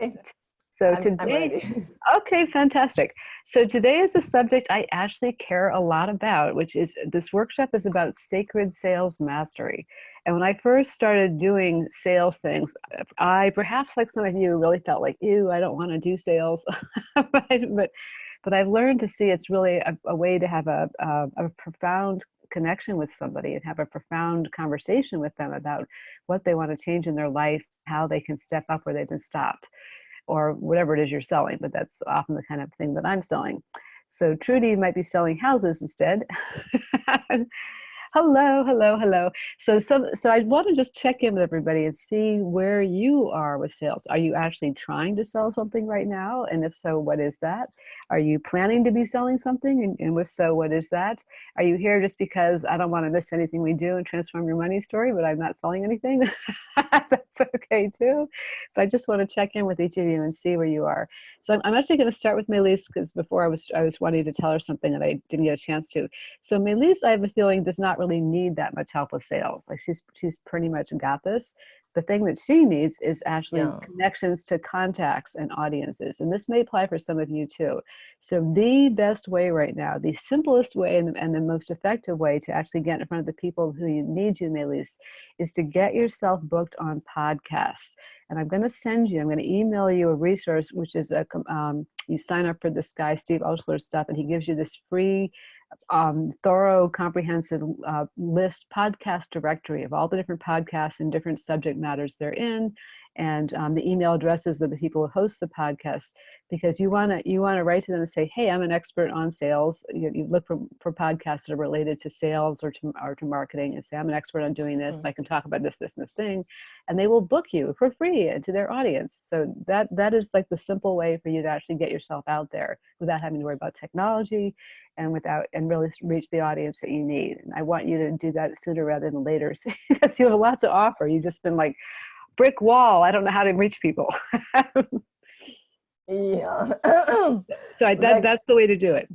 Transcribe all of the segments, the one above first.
Okay. So I'm today, ready. okay, fantastic. So today is a subject I actually care a lot about, which is this workshop is about sacred sales mastery. And when I first started doing sales things, I perhaps like some of you really felt like, ew, I don't want to do sales. But I've learned to see it's really a way to have a profound connection with somebody and have a profound conversation with them about what they want to change in their life, how they can step up where they've been stopped, or whatever it is you're selling, but that's often the kind of thing that I'm selling. So Trudy might be selling houses instead. Hello, hello, hello. So I want to just check in with everybody and see where you are with sales. Are you actually trying to sell something right now? And if so, what is that? Are you planning to be selling something? And if so, what is that? Are you here just because I don't want to miss anything we do and transform your money story, but I'm not selling anything? That's okay too. But I just want to check in with each of you and see where you are. So I'm actually going to start with Melise because before I was wanting to tell her something that I didn't get a chance to. So Melise, I have a feeling, does not really need that much help with sales. Like she's pretty much got this. The thing that she needs is actually Yeah. connections to contacts and audiences. And this may apply for some of you too. So the best way right now, the simplest way and the most effective way to actually get in front of the people who need you, Melise, is to get yourself booked on podcasts. And I'm going to email you a resource, which is you sign up for this guy, Steve Oshler stuff, and he gives you this free thorough, comprehensive list podcast directory of all the different podcasts and different subject matters they're in, and the email addresses of the people who host the podcast, because you want to write to them and say, hey, I'm an expert on sales. You look for podcasts that are related to sales or to marketing and say, I'm an expert on doing this. I can talk about this and this thing, and they will book you for free to their audience. So that is like the simple way for you to actually get yourself out there without having to worry about technology and really reach the audience that you need. And I want you to do that sooner rather than later, because you have a lot to offer. You've just been like brick wall. I don't know how to reach people. Yeah. So that's the way to do it.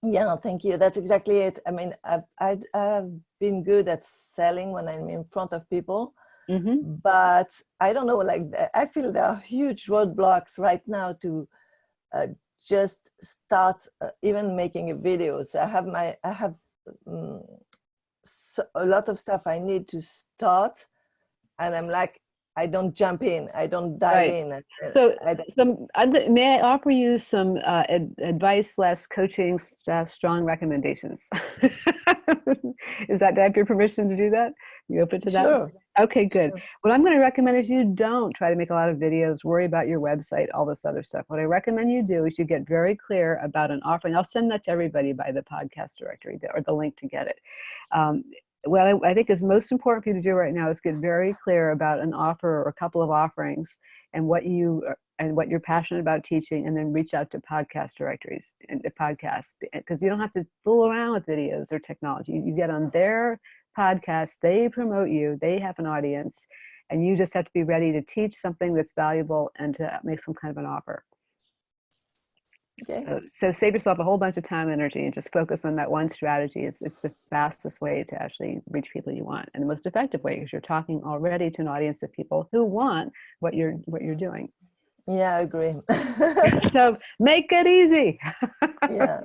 Yeah, thank you. That's exactly it. I mean, I've been good at selling when I'm in front of people, but I don't know, like, I feel there are huge roadblocks right now to just start even making a video. So I have a lot of stuff I need to start, and I'm like, I don't jump in, I don't dive in. So may I offer you some advice / coaching / strong recommendations? Did I have your permission to do that? You open to that? Sure. Okay, good. Sure. What I'm going to recommend is you don't try to make a lot of videos, worry about your website, all this other stuff. What I recommend you do is you get very clear about an offering. I'll send that to everybody by the podcast directory or the link to get it. What I think is most important for you to do right now is get very clear about an offer or a couple of offerings and what you're passionate about teaching, and then reach out to podcast directories and podcasts, because you don't have to fool around with videos or technology. You get on their podcasts, they promote you, they have an audience, and you just have to be ready to teach something that's valuable and to make some kind of an offer. Okay. So save yourself a whole bunch of time and energy and just focus on that one strategy. It's the fastest way to actually reach people you want, and the most effective way, because you're talking already to an audience of people who want what you're doing. Yeah, I agree. So make it easy. Yeah.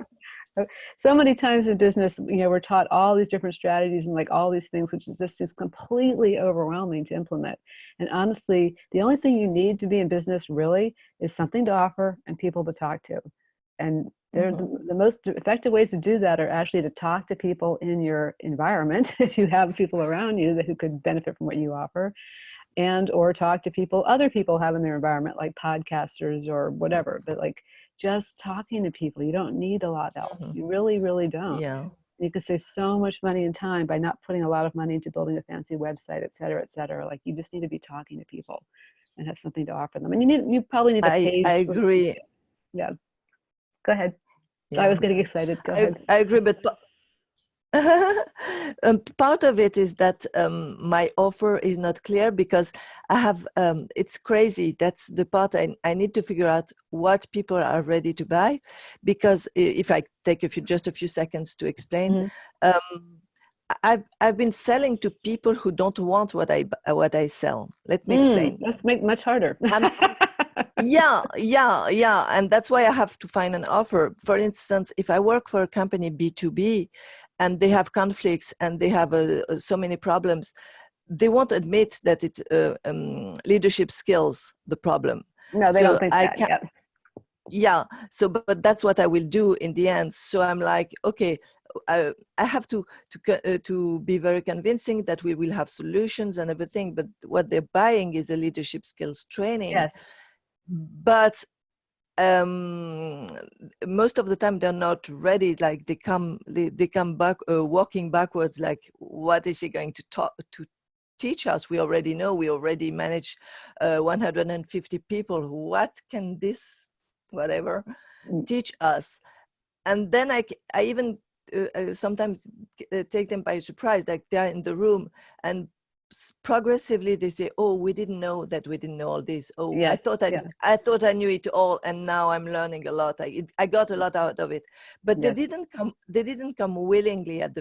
So many times in business, we're taught all these different strategies and like all these things, which is completely overwhelming to implement. And honestly, the only thing you need to be in business really is something to offer and people to talk to. And the most effective ways to do that are actually to talk to people in your environment, if you have people around you who could benefit from what you offer, and or talk to other people have in their environment, like podcasters or whatever. But like, just talking to people, you don't need a lot else. You really, really don't. Yeah. You can save so much money and time by not putting a lot of money into building a fancy website, et cetera, et cetera. Like, you just need to be talking to people and have something to offer them. And you probably need a page. I agree. Yeah. Go ahead. Yeah. I was getting excited. Go ahead. I agree, but part of it is that my offer is not clear, because I have, it's crazy. That's the part I need to figure out what people are ready to buy. Because if I take just a few seconds to explain, I've been selling to people who don't want what I sell. Let me explain. Let's make it much harder. Yeah. And that's why I have to find an offer. For instance, if I work for a company B2B and they have conflicts and they have so many problems, they won't admit that it's leadership skills the problem. No, they don't So think I that can, yet. yeah. So, but that's what I will do in the end. So I'm like, okay, I have to be very convincing that we will have solutions and everything. But what they're buying is a leadership skills training. Yes. But most of the time they're not ready. Like they come back walking backwards. Like, what is she going to teach us? We already know. We already manage 150 people. What can this whatever teach us? And then I even sometimes take them by surprise. Like, they're in the room and progressively they say, oh, we didn't know that we didn't know all this. Oh, I Yes. thought Yeah. I thought I knew it all, and now I'm learning a lot. I got a lot out of it. But Yes. they didn't come willingly at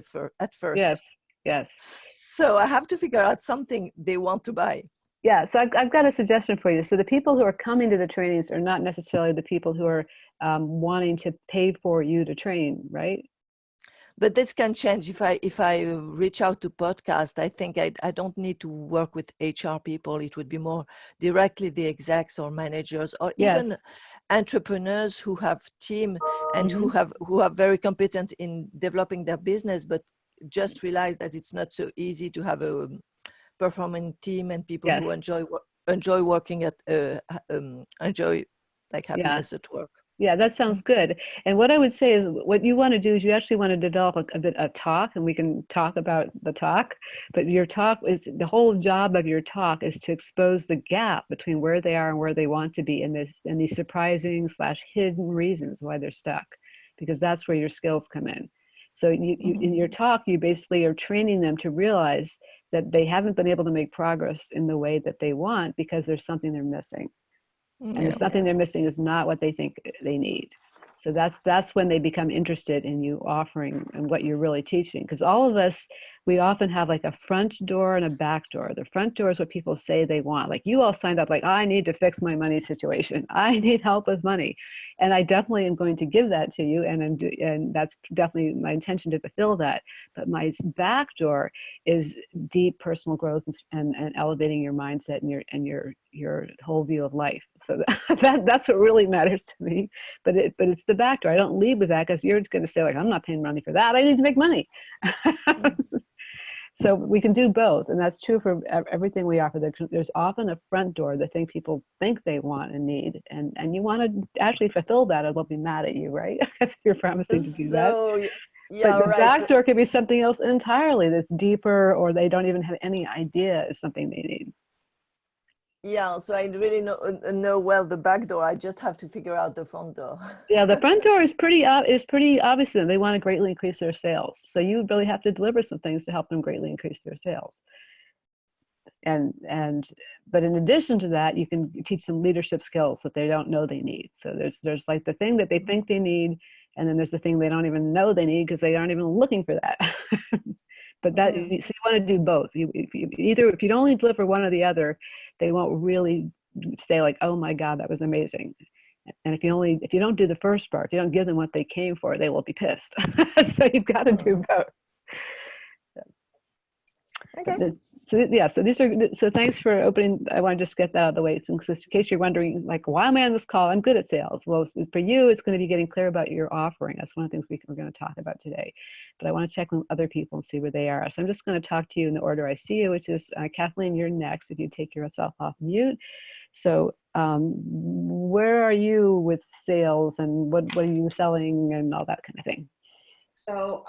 first. Yes. Yes. So I have to figure out something they want to buy. Yeah, so I've got a suggestion for you. So the people who are coming to the trainings are not necessarily the people who are wanting to pay for you to train, right? But this can change if I reach out to podcast. I think I don't need to work with HR people. It would be more directly the execs or managers or Yes. even entrepreneurs who have team and Mm-hmm. who are very competent in developing their business, but just realize that it's not so easy to have a performing team and people who Yes. enjoy working at enjoy like Yeah. happiness at work. Yeah, that sounds good. And what I would say is what you want to do is you actually want to develop a talk, and we can talk about the talk, but your talk is the whole job of your talk is to expose the gap between where they are and where they want to be, and these surprising / hidden reasons why they're stuck, because that's where your skills come in. So you in your talk, you basically are training them to realize that they haven't been able to make progress in the way that they want because there's something they're missing. And the Yeah. something they're missing is not what they think they need. So that's when they become interested in you offering and what you're really teaching. Because all of us, we often have like a front door and a back door. The front door is what people say they want. Like you all signed up like, I need to fix my money situation. I need help with money. And I definitely am going to give that to you. And that's definitely my intention to fulfill that. But my back door is deep personal growth and elevating your mindset and your whole view of life. So that's what really matters to me. But it's the back door. I don't lead with that because you're going to say like, I'm not paying money for that. I need to make money. So we can do both, and that's true for everything we offer. There's often a front door, the thing people think they want and need, and you want to actually fulfill that, or they'll be mad at you, right? If you're promising to do that. So yeah, But the right. back door could be something else entirely that's deeper, or they don't even have any idea is something they need. Yeah, so I really know well the back door. I just have to figure out the front door. Yeah, the front door is pretty obvious. They want to greatly increase their sales, so you really have to deliver some things to help them greatly increase their sales. But in addition to that, you can teach them leadership skills that they don't know they need. So there's like the thing that they think they need, and then there's the thing they don't even know they need because they aren't even looking for that. But so you want to do both. If you don't only deliver one or the other, they won't really say like, oh my God, that was amazing. And if you don't do the first part, if you don't give them what they came for, they will be pissed. So you've got to do both. Okay. So thanks for opening. I want to just get that out of the way, in case you're wondering, like, why am I on this call? I'm good at sales. Well, for you, it's going to be getting clear about your offering. That's one of the things we're going to talk about today. But I want to check with other people and see where they are. So I'm just going to talk to you in the order I see you, which is Kathleen, you're next if you take yourself off mute. So where are you with sales, and what are you selling and all that kind of thing? So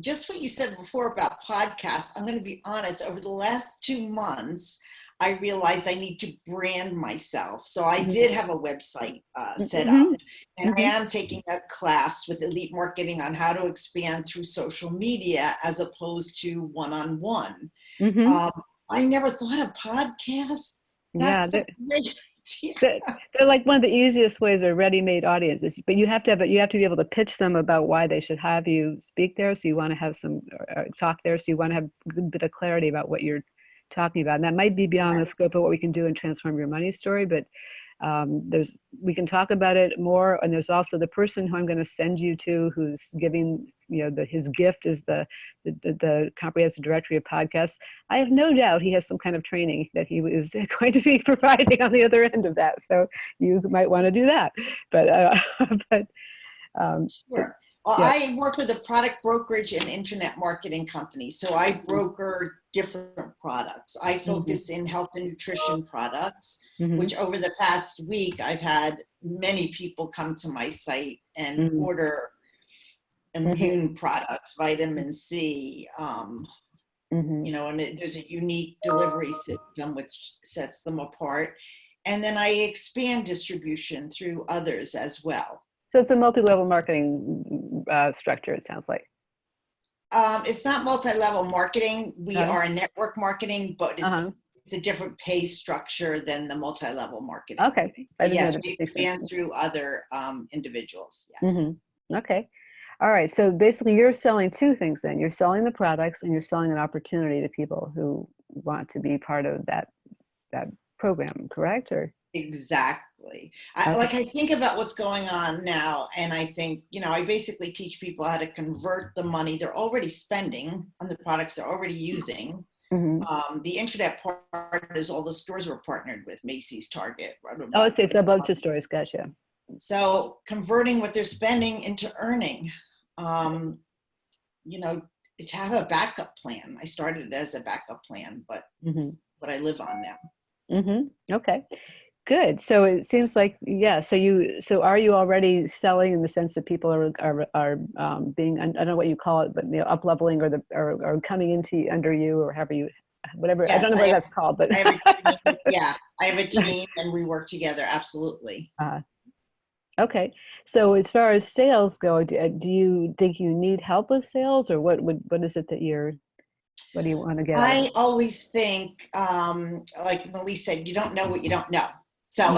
just what you said before about podcasts, I'm going to be honest, over the last 2 months, I realized I need to brand myself. So I did have a website set up, and I am taking a class with Elite Marketing on how to expand through social media as opposed to one-on-one. I never thought of podcasts. That's a great they're like one of the easiest ways of ready-made audiences, but you have to be able to pitch them about why they should have you speak there. So you want to have some talk there. So you want to have a good bit of clarity about what you're talking about. And that might be beyond the scope of what we can do in Transform Your Money Story, but we can talk about it more. And there's also the person who I'm going to send you to, who's giving, his gift is the comprehensive directory of podcasts. I have no doubt he has some kind of training that he is going to be providing on the other end of that. So you might want to do that. Sure. Well, yeah. I work with a product brokerage and internet marketing company. So I broker different products. I focus in health and nutrition products, which over the past week, I've had many people come to my site and order immune products, vitamin C, and there's a unique delivery system which sets them apart. And then I expand distribution through others as well. So it's a multi-level marketing structure, it sounds like. It's not multi-level marketing. We are a network marketing, but it's a different pay structure than the multi-level marketing. Okay. Yes, we expand through other individuals. Yes. Okay. All right. So basically you're selling two things then. You're selling the products and you're selling an opportunity to people who want to be part of that program, correct? Or exactly. I think about what's going on now, and I think, I basically teach people how to convert the money they're already spending on the products they're already using. The internet part is all the stores we're partnered with, Macy's, Target. Oh, so it's a bunch of stores. Gotcha. So converting what they're spending into earning, to have a backup plan. I started it as a backup plan, but what I live on now. Okay. Good. So it seems like, so are you already selling in the sense that people are being, I don't know what you call it, but up leveling or coming into under you or whatever. Yes, I don't know what that's called, but I have a team and we work together. Absolutely. Okay. So as far as sales go, do you think you need help with sales, or what is it that what do you want to get? I always think, like Melise said, you don't know what you don't know. So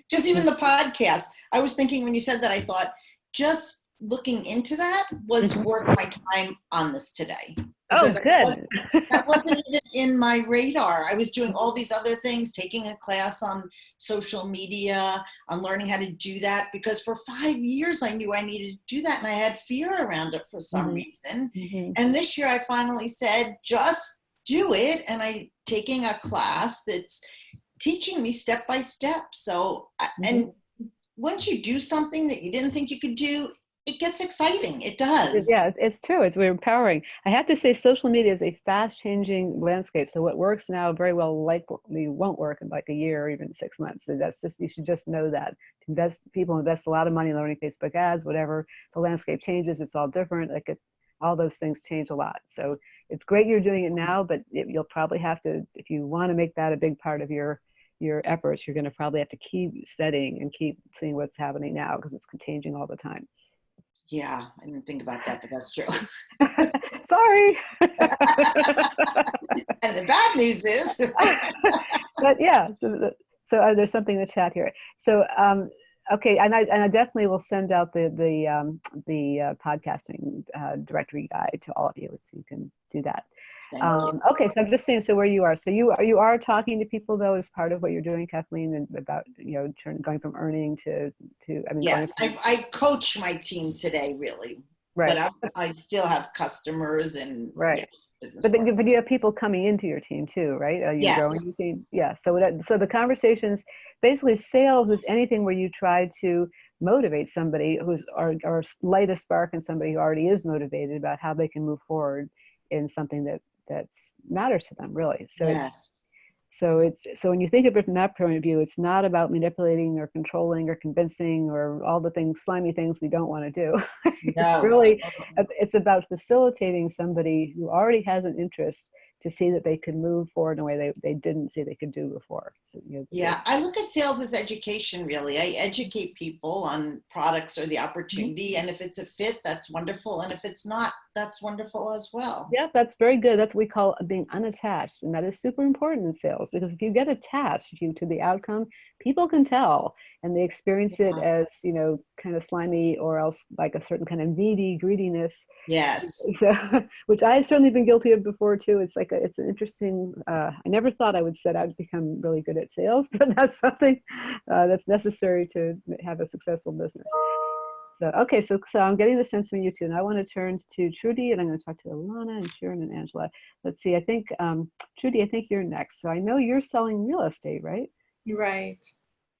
just even the podcast, I was thinking when you said that, I thought just looking into that was worth my time on this today. Oh, good. That wasn't even in my radar. I was doing all these other things, taking a class on social media, on learning how to do that, because for 5 years I knew I needed to do that and I had fear around it for some reason. And this year I finally said, just do it. And I'm taking a class that's teaching me step by step. So, and once you do something that you didn't think you could do, it gets exciting. It does. Yeah, it's true. It's very empowering. I have to say, social media is a fast-changing landscape. So what works now very well likely won't work in like a year or even 6 months. So you should just know that. People invest a lot of money in learning Facebook ads, whatever. The landscape changes. It's all different. All those things change a lot. So it's great you're doing it now, but you'll probably have to, if you want to make that a big part of your efforts, you're going to probably have to keep studying and keep seeing what's happening now, because it's changing all the time. Yeah, I didn't think about that, but that's true. Sorry. And the bad news is. But yeah, so there's something in the chat here. So okay, and I definitely will send out the podcasting directory guide to all of you, so you can do that. Okay, so I'm just saying, so where you are, so you are talking to people though as part of what you're doing, Kathleen, and about going from earning to yes, I coach my team today, really, right? But I still have customers and right. But you have people coming into your team too, right? Are you growing your team? Yeah. So the conversations, basically, sales is anything where you try to motivate somebody or light a spark in somebody who already is motivated about how they can move forward in something that matters to them, really. So so when you think of it from that point of view, it's not about manipulating or controlling or convincing or all the slimy things we don't want to do. It's about facilitating somebody who already has an interest to see that they can move forward in a way they didn't see they could do before. So I look at sales as education, really. I educate people on products or the opportunity, and if it's a fit, that's wonderful, and if it's not, that's wonderful as well. Yeah, that's very good. That's what we call being unattached. And that is super important in sales, because if you get attached to the outcome, people can tell, and they experience it Yeah. as, you know, kind of slimy, or else like a certain kind of needy greediness. Yes. So, which I've certainly been guilty of before too. It's like it's an interesting, I never thought I would set out to become really good at sales, but that's something that's necessary to have a successful business. So, okay, so I'm getting the sense from you two, and I want to turn to Trudy, and I'm going to talk to Alana and Sharon and Angela. Let's see, I think, Trudy, I think you're next. So I know you're selling real estate, right? Right.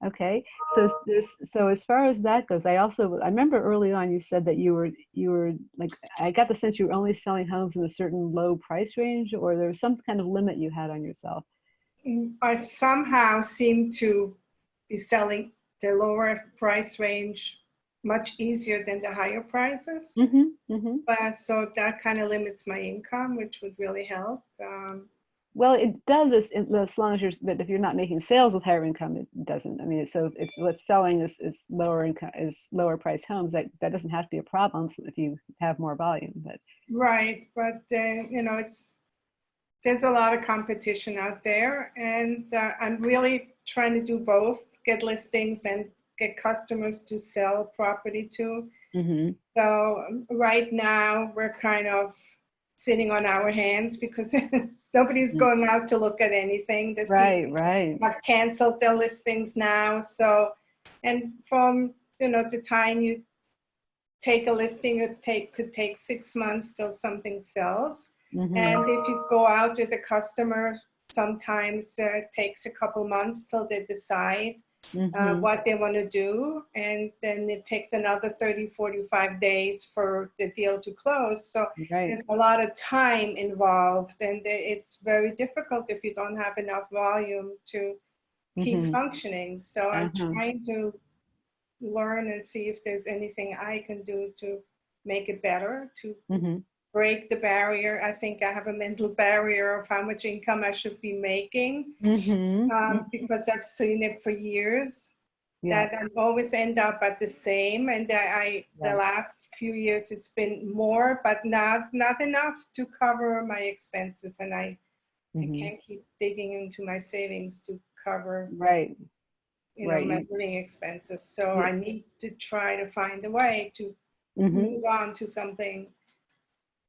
Okay, so as far as that goes, I remember early on you said that you were like, I got the sense you were only selling homes in a certain low price range, or there was some kind of limit you had on yourself. I somehow seem to be selling the lower price range much easier than the higher prices. But so that kind of limits my income, which would really help. Well, it does as long as but if you're not making sales with higher income, it doesn't. I mean, so if what's selling is lower income, is lower priced homes, that doesn't have to be a problem if you have more volume. But right, but you know, there's a lot of competition out there, and I'm really trying to do both: get listings and get customers to sell property to. So right now we're kind of sitting on our hands because nobody's going out to look at anything. There's people have canceled their listings now. So, and from, you know, the time you take a listing, it could take 6 months till something sells. And if you go out with a customer, sometimes it takes a couple months till they decide what they want to do. And then it takes another 30, 45 days for the deal to close. So there's a lot of time involved, and it's very difficult if you don't have enough volume to keep functioning. So I'm trying to learn and see if there's anything I can do to make it better, to break the barrier. I think I have a mental barrier of how much income I should be making because I've seen it for years. That I always end up at the same, and the last few years it's been more, but not enough to cover my expenses, and I can't keep digging into my savings to cover you know, my living expenses. So I need to try to find a way to move on to something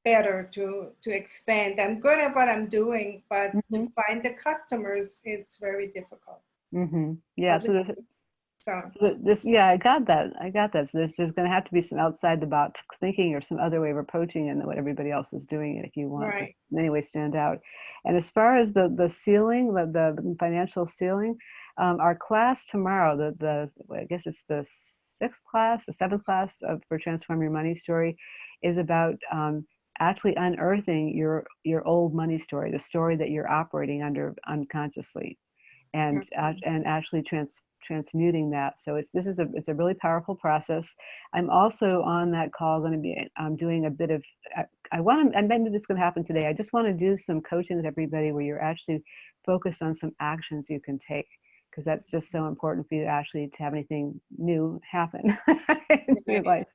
better, to expand. I'm good at what I'm doing, but to find the customers, it's very difficult. Yeah. So this, yeah, I got that. So there's going to have to be some outside the box thinking, or some other way of approaching it than what everybody else is doing it, if you want to in any way stand out. And as far as the ceiling, the financial ceiling, our class tomorrow, I guess it's the 7th class for Transform Your Money Story, is about actually unearthing your old money story, the story that you're operating under unconsciously, and actually transmuting that. So it's a really powerful process. I'm also on that call going to be doing a bit of, and maybe it's going to happen today. I just want to do some coaching with everybody where you're actually focused on some actions you can take, because that's just so important for you to have anything new happen in your life.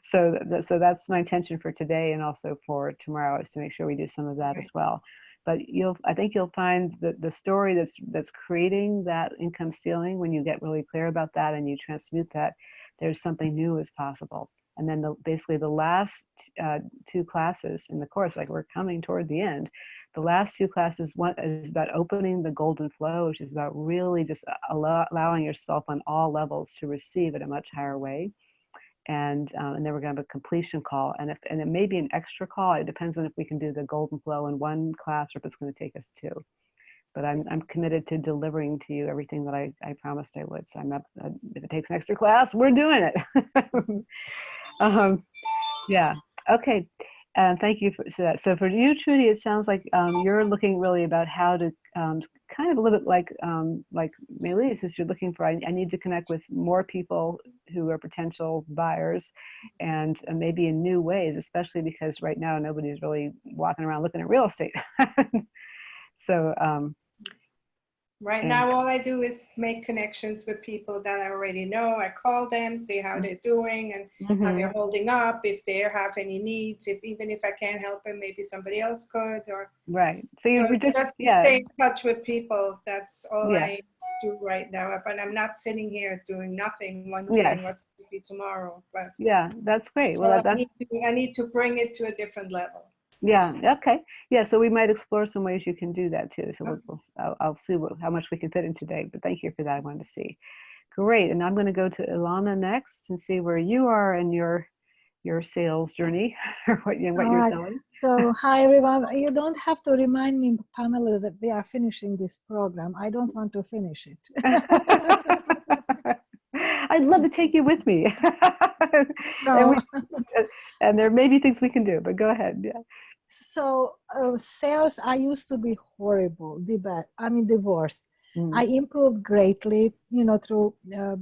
So that's my intention for today, and also for tomorrow, is to make sure we do some of that as well. But I think you'll find that the story that's creating that income ceiling, when you get really clear about that and you transmute that, there's something new is possible. And then basically the last 2 classes in the course, like we're coming toward the end, the last 2 classes, one is about opening the golden flow, which is about really just allowing yourself on all levels to receive at a much higher way. And then we're going to have a completion call, and it may be an extra call. It depends on if we can do the golden flow in one class, or if it's going to take us 2. But I'm committed to delivering to you everything that I promised I would. So I'm not, if it takes an extra class, we're doing it. Yeah. Okay. Thank you for that. So for you, Trudy, it sounds like you're looking really about how to kind of a little bit like Melise, is you're looking for, I need to connect with more people who are potential buyers, and maybe in new ways, especially because right now nobody's really walking around looking at real estate. So Right And now, all I do is make connections with people that I already know. I call them, see how they're doing and how they're holding up, if they have any needs, even if I can't help them, maybe somebody else could. Or right. So so you're just, just to yeah, stay in touch with people. That's all yeah, I do right now. But I'm not sitting here doing nothing, wondering yes, what's going to be tomorrow. But yeah, that's great. Well, so that's, I need to bring it to a different level. yeah, okay. Yeah, so we might explore some ways you can do that too. So I'll see how much we can fit in today, but thank you for that. I wanted to see. Great, and I'm going to go to Ilana next and see where you are in your sales journey or what All you're right. selling. So, hi everyone. You don't have to remind me, Pamela, that we are finishing this program. I don't want to finish it. I'd love to take you with me. So, and there may be things we can do, but go ahead. Yeah. so sales, I used to be horrible, the worst. I improved greatly, through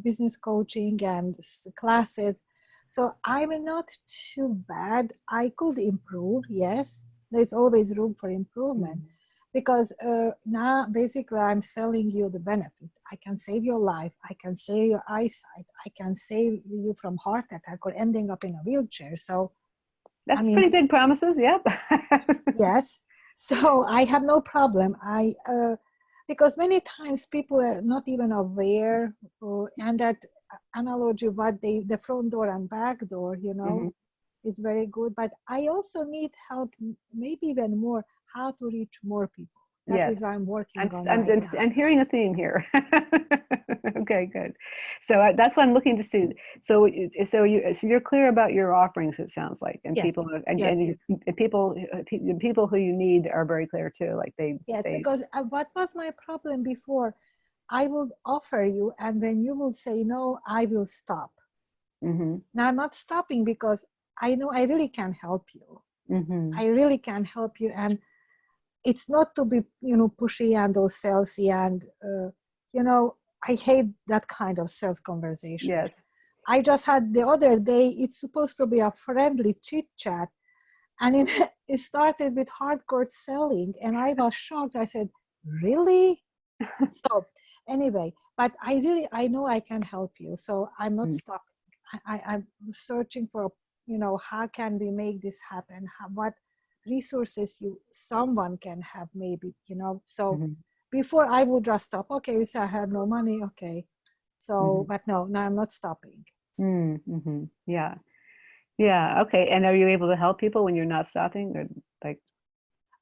business coaching and classes. So I'm not too bad. I could improve, yes. There's always room for improvement because now basically I'm selling you the benefit. I can save your life. I can save your eyesight. I can save you from heart attack or ending up in a wheelchair. So that's pretty big promises. Yep. Yes. So I have no problem. Because many times people are not even aware, and that analogy, the front door and back door, is very good. But I also need help, maybe even more, how to reach more people. That is what I'm working on right now. I'm hearing a theme here. Okay, good. So that's what I'm looking to see. So you're clear about your offerings. It sounds like, and Yes. people and people who you need are very clear too. Like because what was my problem before? I would offer you, and when you will say no, I will stop. Now I'm not stopping because I know I really can help you. I really can help you, and it's not to be, pushy and all salesy and, I hate that kind of sales conversation. Yes. I just had the other day, it's supposed to be a friendly chit chat, and it started with hardcore selling, and I was shocked. I said, really? So anyway, but I know I can help you. So I'm not stopping. I'm searching for, how can we make this happen? What resources someone can have maybe, so before I would just stop. Okay, so I have no money. Okay. So, but no, I'm not stopping. Yeah. Yeah. Okay. And are you able to help people when you're not stopping, or like?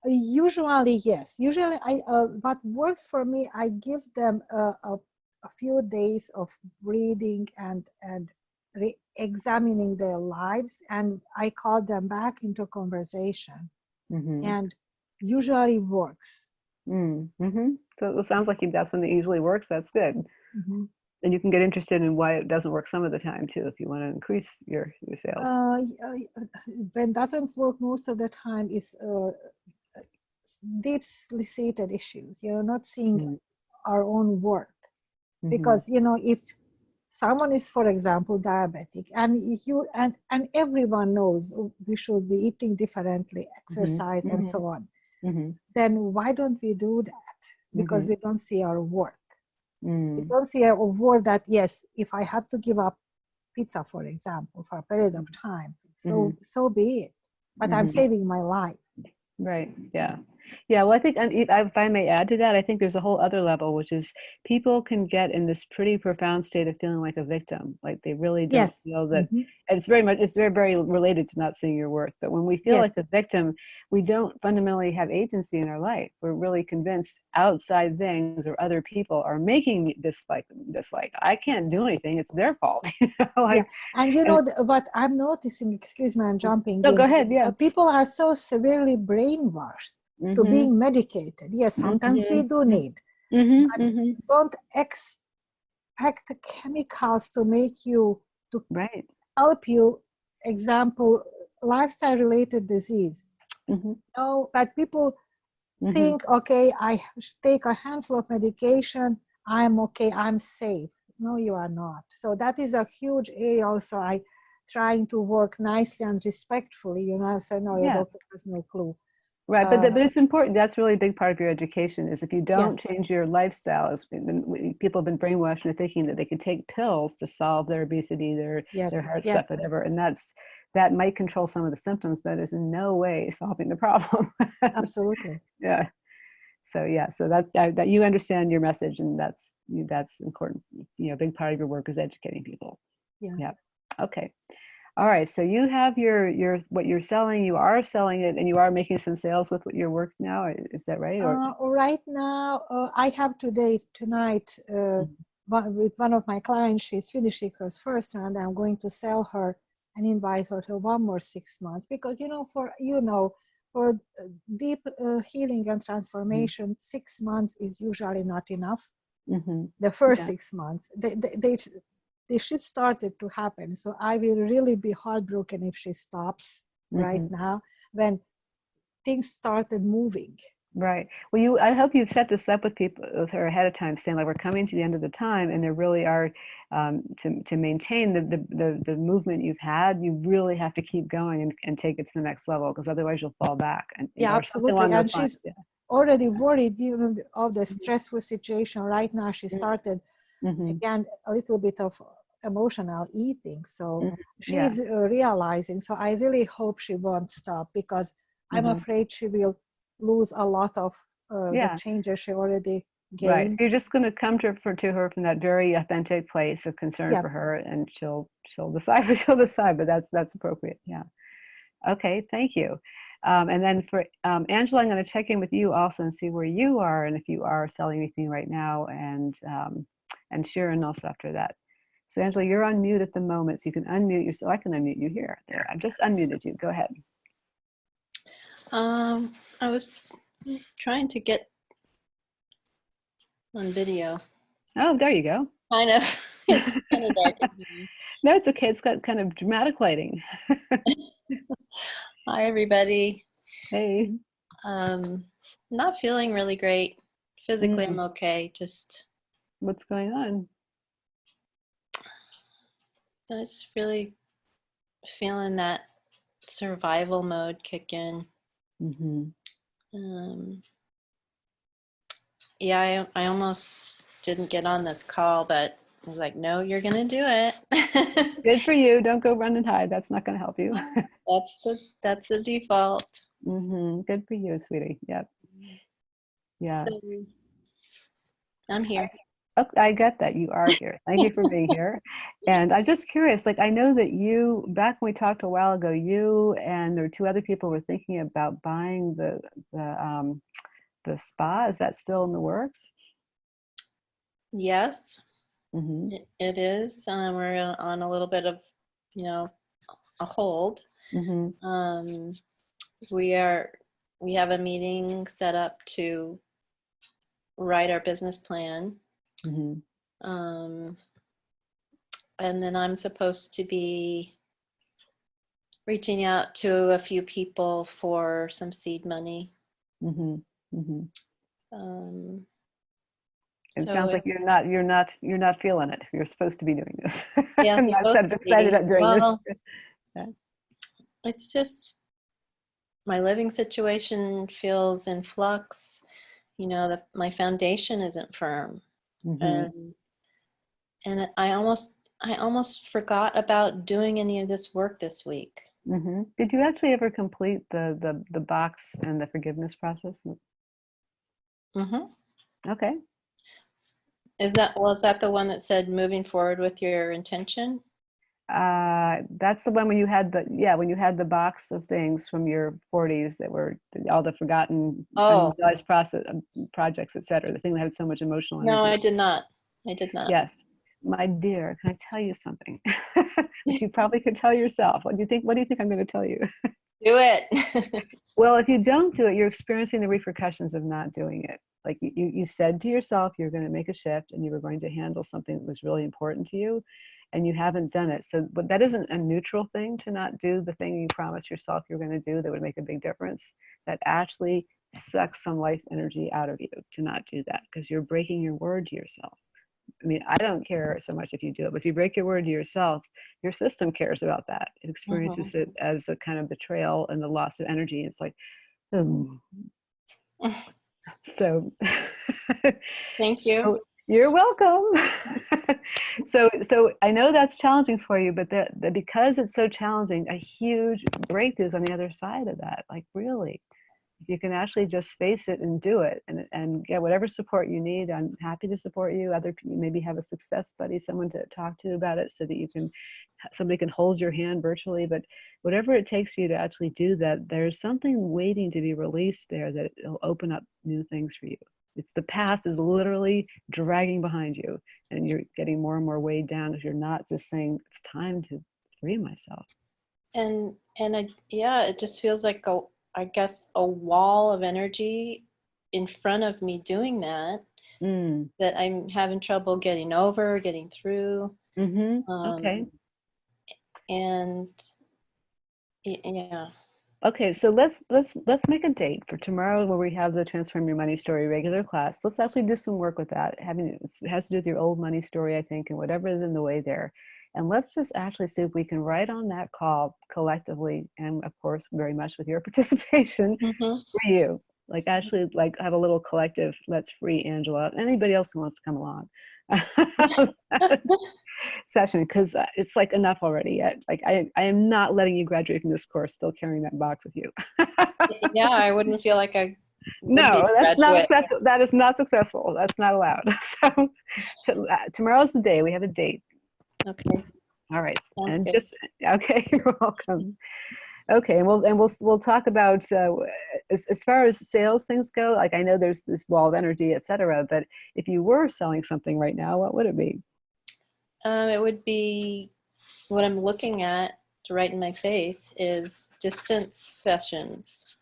Usually, yes. Usually, what works for me, I give them a few days of breathing and examining their lives, and I call them back into conversation, and usually works. So it sounds like you've got something that usually works. That's good. And you can get interested in why it doesn't work some of the time too, if you want to increase your sales. When it doesn't work most of the time is deeply seated issues. You're not seeing our own worth. Because, if someone is, for example, diabetic, and everyone knows we should be eating differently, exercise, and so on, then why don't we do that? Because we don't see our worth. We don't see our worth that, yes, if I have to give up pizza, for example, for a period of time, so be it. But I'm saving my life. Right. Yeah. Yeah. Well, I think, and if I may add to that, I think there's a whole other level, which is people can get in this pretty profound state of feeling like a victim. Like they really don't feel that. And it's very, very related to not seeing your worth. But when we feel like the victim, we don't fundamentally have agency in our life. We're really convinced outside things or other people are making me dislike. I can't do anything. It's their fault. And what I'm noticing, excuse me, I'm jumping in. Go ahead. Yeah. People are so severely brainwashed to being medicated. Yes, sometimes we do need, but don't expect chemicals to make you, to help you. Example, lifestyle related disease. No, but people think, okay, I take a handful of medication, I'm okay, I'm safe. No, you are not. So that is a huge area also. I trying to work nicely and respectfully, so no, your doctor has no clue. Right, but it's important. That's really a big part of your education. Is if you don't Yes. change your lifestyle, people have been brainwashed into thinking that they can take pills to solve their obesity, their heart stuff, whatever, and that might control some of the symptoms, but is in no way solving the problem. Absolutely. Yeah. So that's that you understand your message, and that's important. A big part of your work is educating people. Yeah. Yeah. Okay. All right, so you have your what you're selling, you are selling it, and you are making some sales with your work now. Is that right? Or Right now, I have tonight, with one of my clients. She's finishing her first round. I'm going to sell her and invite her to one more 6 months, because for deep healing and transformation, 6 months is usually not enough. The first 6 months, they should started to happen. So I will really be heartbroken if she stops right now when things started moving. Right. Well, I hope you've set this up with her ahead of time, saying like, we're coming to the end of the time, and there really are to maintain the movement you've had. You really have to keep going and take it to the next level, because otherwise you'll fall back. And absolutely. And she's already worried, of the stressful situation right now. She started again a little bit of emotional eating, so she's realizing. So I really hope she won't stop, because I'm afraid she will lose a lot of the changes she already gained. Right. So you're just going to come to her from that very authentic place of concern for her, and she'll decide what she'll decide. But that's appropriate. Yeah. Okay. Thank you. And then for Angela, I'm going to check in with you also and see where you are, and if you are selling anything right now, and Sharon also after that. So Angela, you're on mute at the moment, so you can unmute yourself. I can unmute you here. There, I've just unmuted you. Go ahead. I was trying to get on video. Oh, there you go. Kind of. It's kind of dark. No, it's okay. It's got kind of dramatic lighting. Hi, everybody. Hey. Not feeling really great. Physically, I'm okay. Just. What's going on? I just really feeling that survival mode kick in. Yeah, I almost didn't get on this call, but I was like, no, you're gonna do it. Good for you. Don't go run and hide. That's not gonna help you. That's the default. Good for you, sweetie. Yep. Yeah. So, I'm here. Oh, I get that. You are here. Thank you for being here. And I'm just curious, like, I know that you, back when we talked a while ago, you and there were 2 other people were thinking about buying the spa. Is that still in the works? Yes, it is. We're on a little bit of, a hold. We have a meeting set up to write our business plan. And then I'm supposed to be reaching out to a few people for some seed money. It sounds like you're not feeling it. You're supposed to be doing this. Yeah, I'm not excited about doing this. It's just my living situation feels in flux. My foundation isn't firm, and I almost forgot about doing any of this work this week. Did you actually ever complete the box and the forgiveness process? Okay. Was that the one that said moving forward with your intention? That's the one when you had the box of things from your 40s that were all the forgotten, unrealized projects, etc. The thing that had so much emotional energy. No, I did not. Yes, my dear, can I tell you something? Which you probably could tell yourself. What do you think I'm going to tell you? Do it. Well, if you don't do it, you're experiencing the repercussions of not doing it. Like you said to yourself, you're going to make a shift and you were going to handle something that was really important to you, and you haven't done it. So, but that isn't a neutral thing to not do the thing you promised yourself you're going to do that would make a big difference. That actually sucks some life energy out of you to not do that, because you're breaking your word to yourself. I mean, I don't care so much if you do it, but if you break your word to yourself, your system cares about that. It experiences it as a kind of betrayal and the loss of energy. It's like, Hmm. So, Thank you. so you're welcome. So I know that's challenging for you, but because it's so challenging, a huge breakthrough is on the other side of that. Like really, if you can actually just face it and do it, and get whatever support you need. I'm happy to support you. Other people maybe have a success buddy, someone to talk to about it, so that you can somebody can hold your hand virtually. But whatever it takes for you to actually do that, there's something waiting to be released there that will open up new things for you. It's the past is literally dragging behind you, and you're getting more and more weighed down if you're not just saying it's time to free myself. And yeah, it just feels like I guess a wall of energy in front of me doing that that I'm having trouble getting over, getting through. Okay. And yeah. Okay, so let's make a date for tomorrow where we have the Transform Your Money Story regular class. Let's actually do some work with that. It has to do with your old money story, I think, and whatever is in the way there. And let's just actually see if we can write on that call collectively, and of course, very much with your participation, for you. Like actually, like have a little collective, let's free Angela. Anybody else who wants to come along. Session, because it's like enough already. Like I am not letting you graduate from this course still carrying that box with you. Yeah, I wouldn't feel like I would no, that's not graduate. acceptable. That is not successful. That's not allowed. So tomorrow's the day. We have a date. Okay. All right. Sounds And good. just okay, you're welcome. Okay, and we'll talk about as far as sales things go. Like I know there's this wall of energy, etc. But if you were selling something right now, what would it be? It would be what I'm looking at right in my face is distance sessions.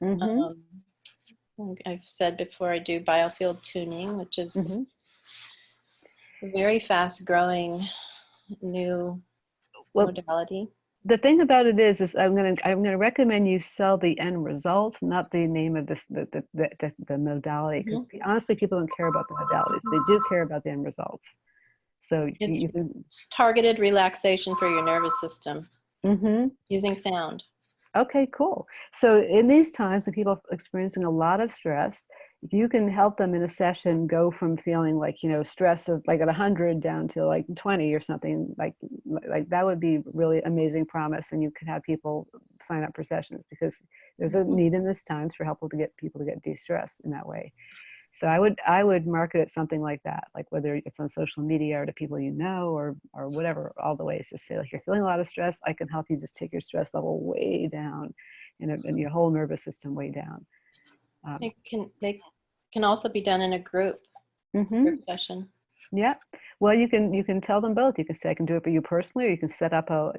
I've said before I do biofield tuning, which is a very fast growing new modality. The thing about it is I'm gonna recommend you sell the end result, not the name of this the modality, because honestly, people don't care about the modalities. They do care about the end results. So it's targeted relaxation for your nervous system using sound. Okay, cool. So in these times when people are experiencing a lot of stress, if you can help them in a session go from feeling like, stress of like at 100 down to like 20 or something, like that would be really amazing promise. And you could have people sign up for sessions, because there's a need in this times for people to get de-stressed in that way. So I would market it something like that, like whether it's on social media or to people you know, or whatever, all the ways. Just say, like, you're feeling a lot of stress, I can help you just take your stress level way down, and your whole nervous system way down. They can also be done in a group session. Yeah, well, you can tell them both. You can say, I can do it for you personally, or you can set up a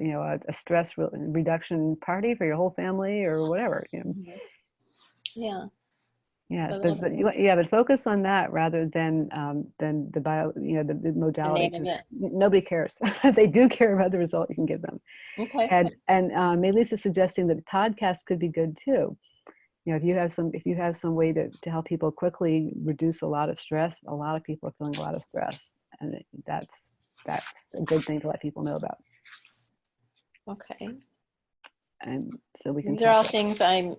stress reduction party for your whole family or whatever. Yeah. Yeah, So but focus on that rather than the the modality. The name of it. Nobody cares. They do care about the result you can give them. Okay. And Melissa suggesting that podcast could be good too. If you have some way to help people quickly reduce a lot of stress. A lot of people are feeling a lot of stress, and that's a good thing to let people know about. Okay. And so we can. These are all things I'm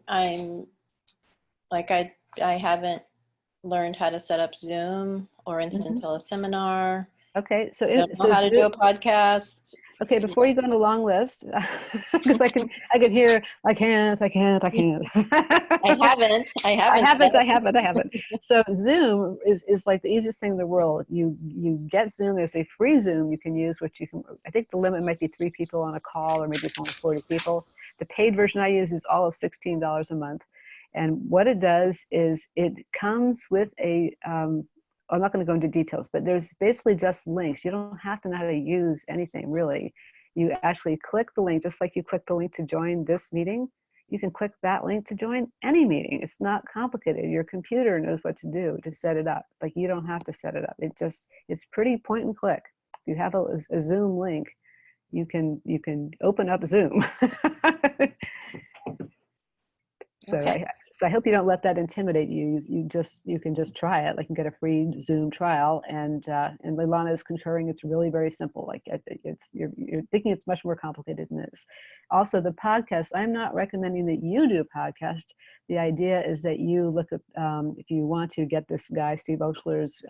like I haven't learned how to set up Zoom or instant teleseminar. Okay, so I don't know how to do a podcast. Okay, before you go on the long list, because I can hear I can't. I haven't. So Zoom is like the easiest thing in the world. You get Zoom. There's a free Zoom you can use, which you can. I think the limit might be 3 people on a call, or maybe it's only 40 people. The paid version I use is all of $16 a month, and what it does is it comes with a. I'm not going to go into details, but there's basically just links. You don't have to know how to use anything, really. You actually click the link, just like you click the link to join this meeting. You can click that link to join any meeting. It's not complicated. Your computer knows what to do to set it up. Like, you don't have to set it up. It's pretty point and click. If you have a Zoom link, you can open up Zoom. So, okay. So I hope you don't let that intimidate you. You can just try it. Like, you can get a free Zoom trial, and Leilana is concurring. It's really very simple. Like, you're thinking it's much more complicated than this. Also, the podcast, I'm not recommending that you do a podcast. The idea is that you look at, if you want to get this guy, Steve Oechler's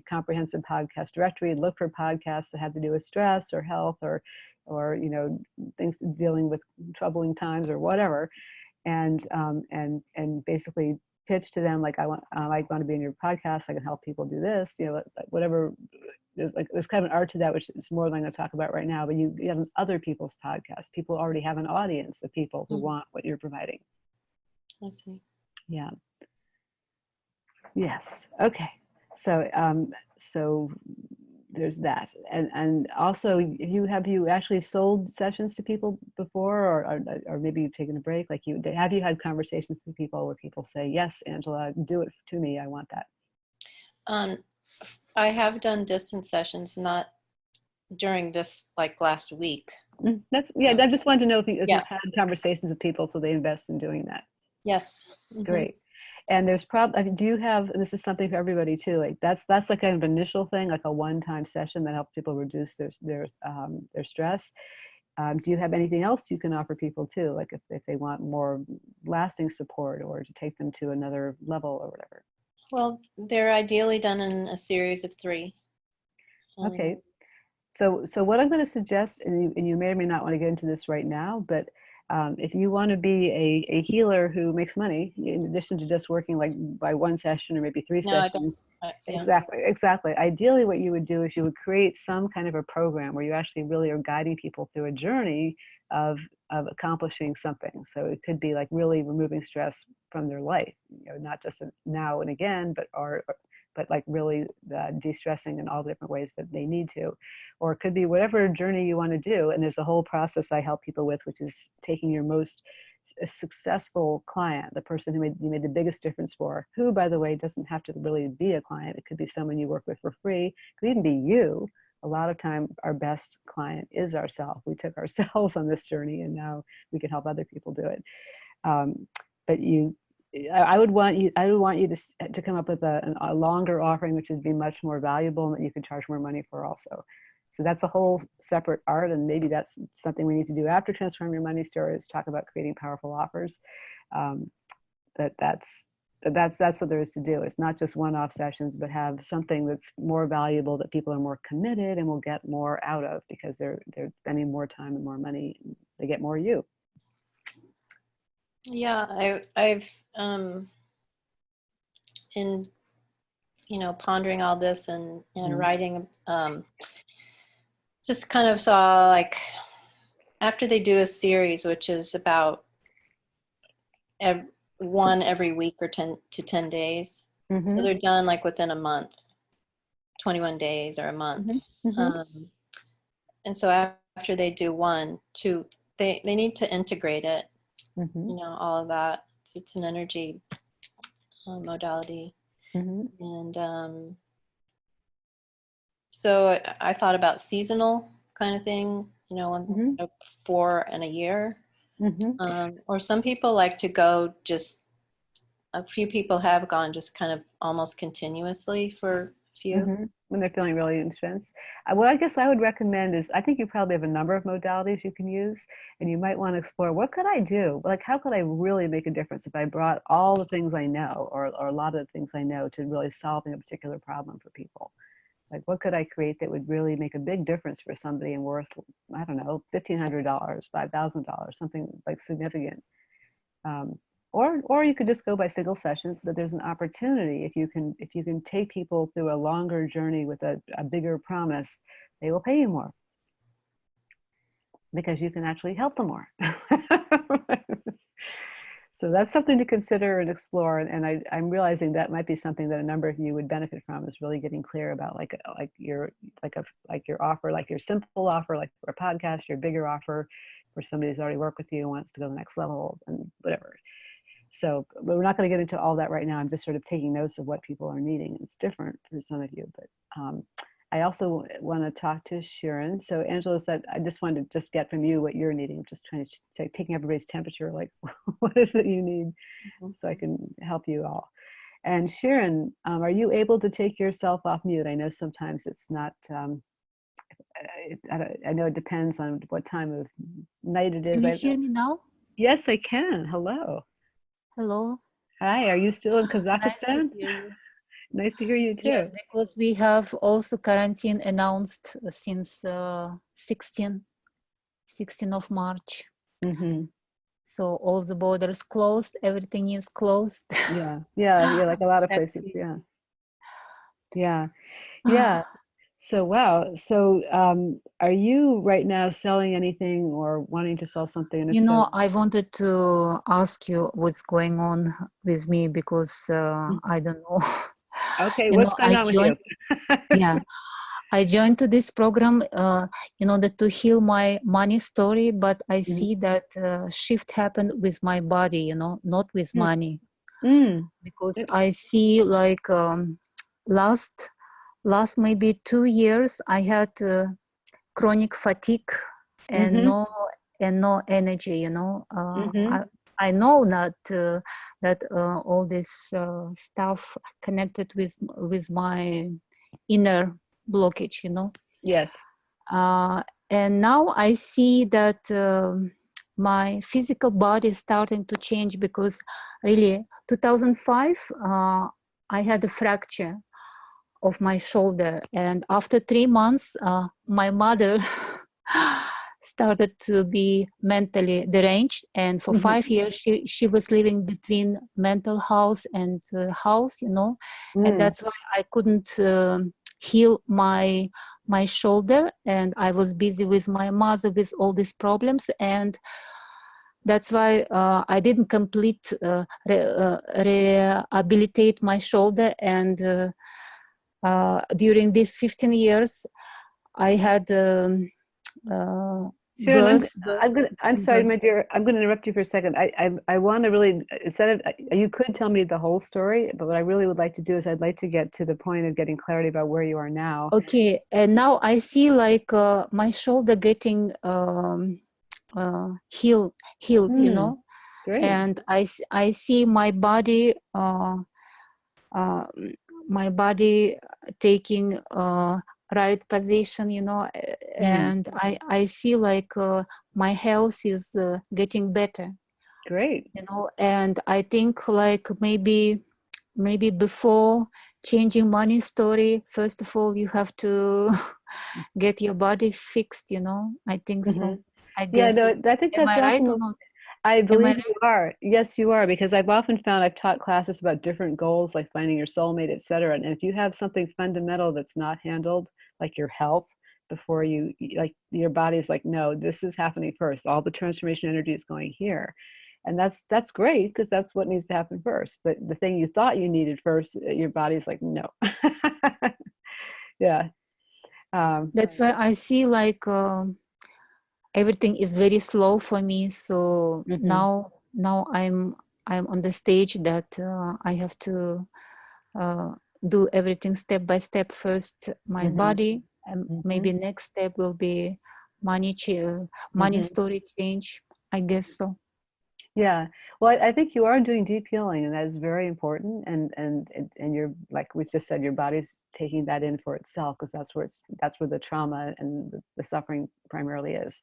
comprehensive podcast directory, look for podcasts that have to do with stress or health or things dealing with troubling times or whatever. And basically pitch to them, like, I want to be in your podcast. I can help people do this, whatever. There's kind of an art to that, which is more than I'm going to talk about right now. But you have other people's podcasts. People already have an audience of people who want what you're providing. I see. Yeah. Yes. Okay. So there's that, and also, have you actually sold sessions to people before, or maybe you've taken a break? Like, have you had conversations with people where people say, "Yes, Angela, do it to me. I want that." I have done distance sessions, not during this, like, last week. I just wanted to know if you've had conversations with people so they invest in doing that. Yes. Great. And there's do you have, and this is something for everybody too, like that's like kind of initial thing, like a one-time session that helps people reduce their stress. Do you have anything else you can offer people too? Like, if they want more lasting support, or to take them to another level or whatever? Well, they're ideally done in a series of 3. Okay. So what I'm going to suggest, and you may or may not want to get into this right now, but if you want to be a healer who makes money, in addition to just working like by one session or maybe 3 sessions, exactly. Ideally, what you would do is you would create some kind of a program where you actually really are guiding people through a journey of accomplishing something. So it could be like really removing stress from their life, not just now and again, but like really de-stressing in all the different ways that they need to. Or it could be whatever journey you want to do. And there's a whole process I help people with, which is taking your most successful client, the person who you made the biggest difference for, who, by the way, doesn't have to really be a client. It could be someone you work with for free. It could even be you. A lot of time, our best client is ourselves. We took ourselves on this journey, and now we can help other people do it. But I would want you to come up with a longer offering, which would be much more valuable and that you could charge more money for also. So that's a whole separate art, and maybe that's something we need to do after Transform Your Money Story, is talk about creating powerful offers. That's what there is to do. It's not just one-off sessions, but have something that's more valuable, that people are more committed and will get more out of, because they're spending more time and more money. They get more you. Yeah, I've in pondering all this and writing, just kind of saw, like, after they do a series, which is about one every week or 10 to 10 days. So they're done like within a month, 21 days or a month. And so after they do 1, 2, they need to integrate it, all of that. It's an energy modality. And so I thought about seasonal kind of thing, 4 and a year. Or some people like to go, just a few people have gone just kind of almost continuously for a few. When they're feeling really intense. What I guess I would recommend is, I think you probably have a number of modalities you can use, and you might want to explore, what could I do? Like, how could I really make a difference if I brought all the things I know, or a lot of the things I know, to really solving a particular problem for people? Like, what could I create that would really make a big difference for somebody and worth, I don't know, $1,500, $5,000, something like significant. Or you could just go by single sessions, but there's an opportunity, if you can take people through a longer journey with a bigger promise, they will pay you more, because you can actually help them more. So that's something to consider and explore. And I'm realizing that might be something that a number of you would benefit from, is really getting clear about like your offer, like your simple offer, like for a podcast, your bigger offer for somebody who's already worked with you and wants to go to the next level, and whatever. So, but we're not going to get into all that right now. I'm just sort of taking notes of what people are needing. It's different for some of you, but I also want to talk to Sharon. So Angela said, I just wanted to just get from you what you're needing. I'm just trying to taking everybody's temperature, like what is it you need, so I can help you all. And Sharon, are you able to take yourself off mute? I know sometimes it's not, I know it depends on what time of night it is. Can you hear me now? Yes, I can. Hello. Hello. Hi, are you still in Nice Kazakhstan? to hear you. Nice to hear you too. Yes, because we have also quarantine announced since 16 of March. Mm-hmm. So all the borders closed, everything is closed. Yeah, like a lot of places. Yeah. So wow. So are you right now selling anything or wanting to sell something? And if You know, so, I wanted to ask you what's going on with me because I don't know. okay, You what's know, going on with you? yeah, I joined to this program in order to heal my money story, but I see that shift happened with my body, you know, not with money. Because I see like last maybe 2 years I had chronic fatigue and no energy, you know. I know that all this stuff connected with my inner blockage, you know. Yes. And now I see that my physical body is starting to change because really 2005 I had a fracture of my shoulder, and after 3 months my mother started to be mentally deranged, and for 5 years she was living between mental house and house, you know. And that's why I couldn't heal my shoulder, and I was busy with my mother with all these problems, and that's why I didn't complete rehabilitate my shoulder. And during these 15 years I had Sharon, I'm sorry, my dear. I'm going to interrupt you for a second. I want to really, instead of, you could tell me the whole story, but what I really would like to do is I'd like to get to the point of getting clarity about where you are now. Okay, and now I see like my shoulder getting healed, you know. Great. And I see my body taking right position, you know. And I see like my health is getting better. Great. You know, and I think like maybe before changing money story, first of all you have to get your body fixed, you know. I think so. I guess. Yeah, no, I think Am that's I right often, or not? I believe you are. Yes, you are, because I've often found I've taught classes about different goals, like finding your soulmate, etc. And if you have something fundamental that's not handled, like your health, before you, like your body's like, no, this is happening first. All the transformation energy is going here. And that's great, because that's what needs to happen first. But the thing you thought you needed first, your body's like, no. Yeah. That's why I see like everything is very slow for me. So now I'm on the stage that I have to do everything step by step. First my body, and maybe next step will be money story change, I guess so. Yeah, well, I think you are doing deep healing, and that is very important. And you're, like we just said, your body's taking that in for itself, because that's where the trauma and the suffering primarily is.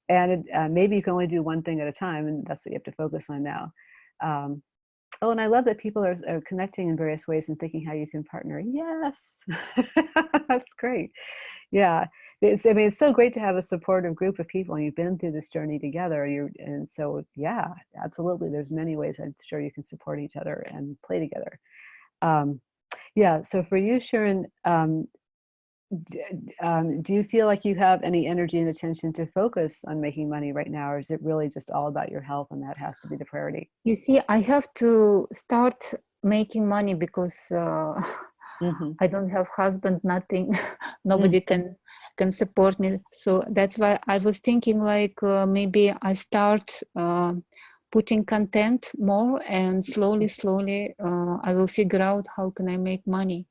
And maybe you can only do one thing at a time, and that's what you have to focus on now. Oh, and I love that people are connecting in various ways and thinking how you can partner. Yes, that's great. Yeah, I mean, it's so great to have a supportive group of people, and you've been through this journey together. And so, yeah, absolutely. There's many ways I'm sure you can support each other and play together. Yeah. So for you, Sharon, do you feel like you have any energy and attention to focus on making money right now, or is it really just all about your health and that has to be the priority? You see, I have to start making money because I don't have husband, nothing. Nobody can support me. So that's why I was thinking like maybe I start putting content more, and slowly I will figure out how can I make money.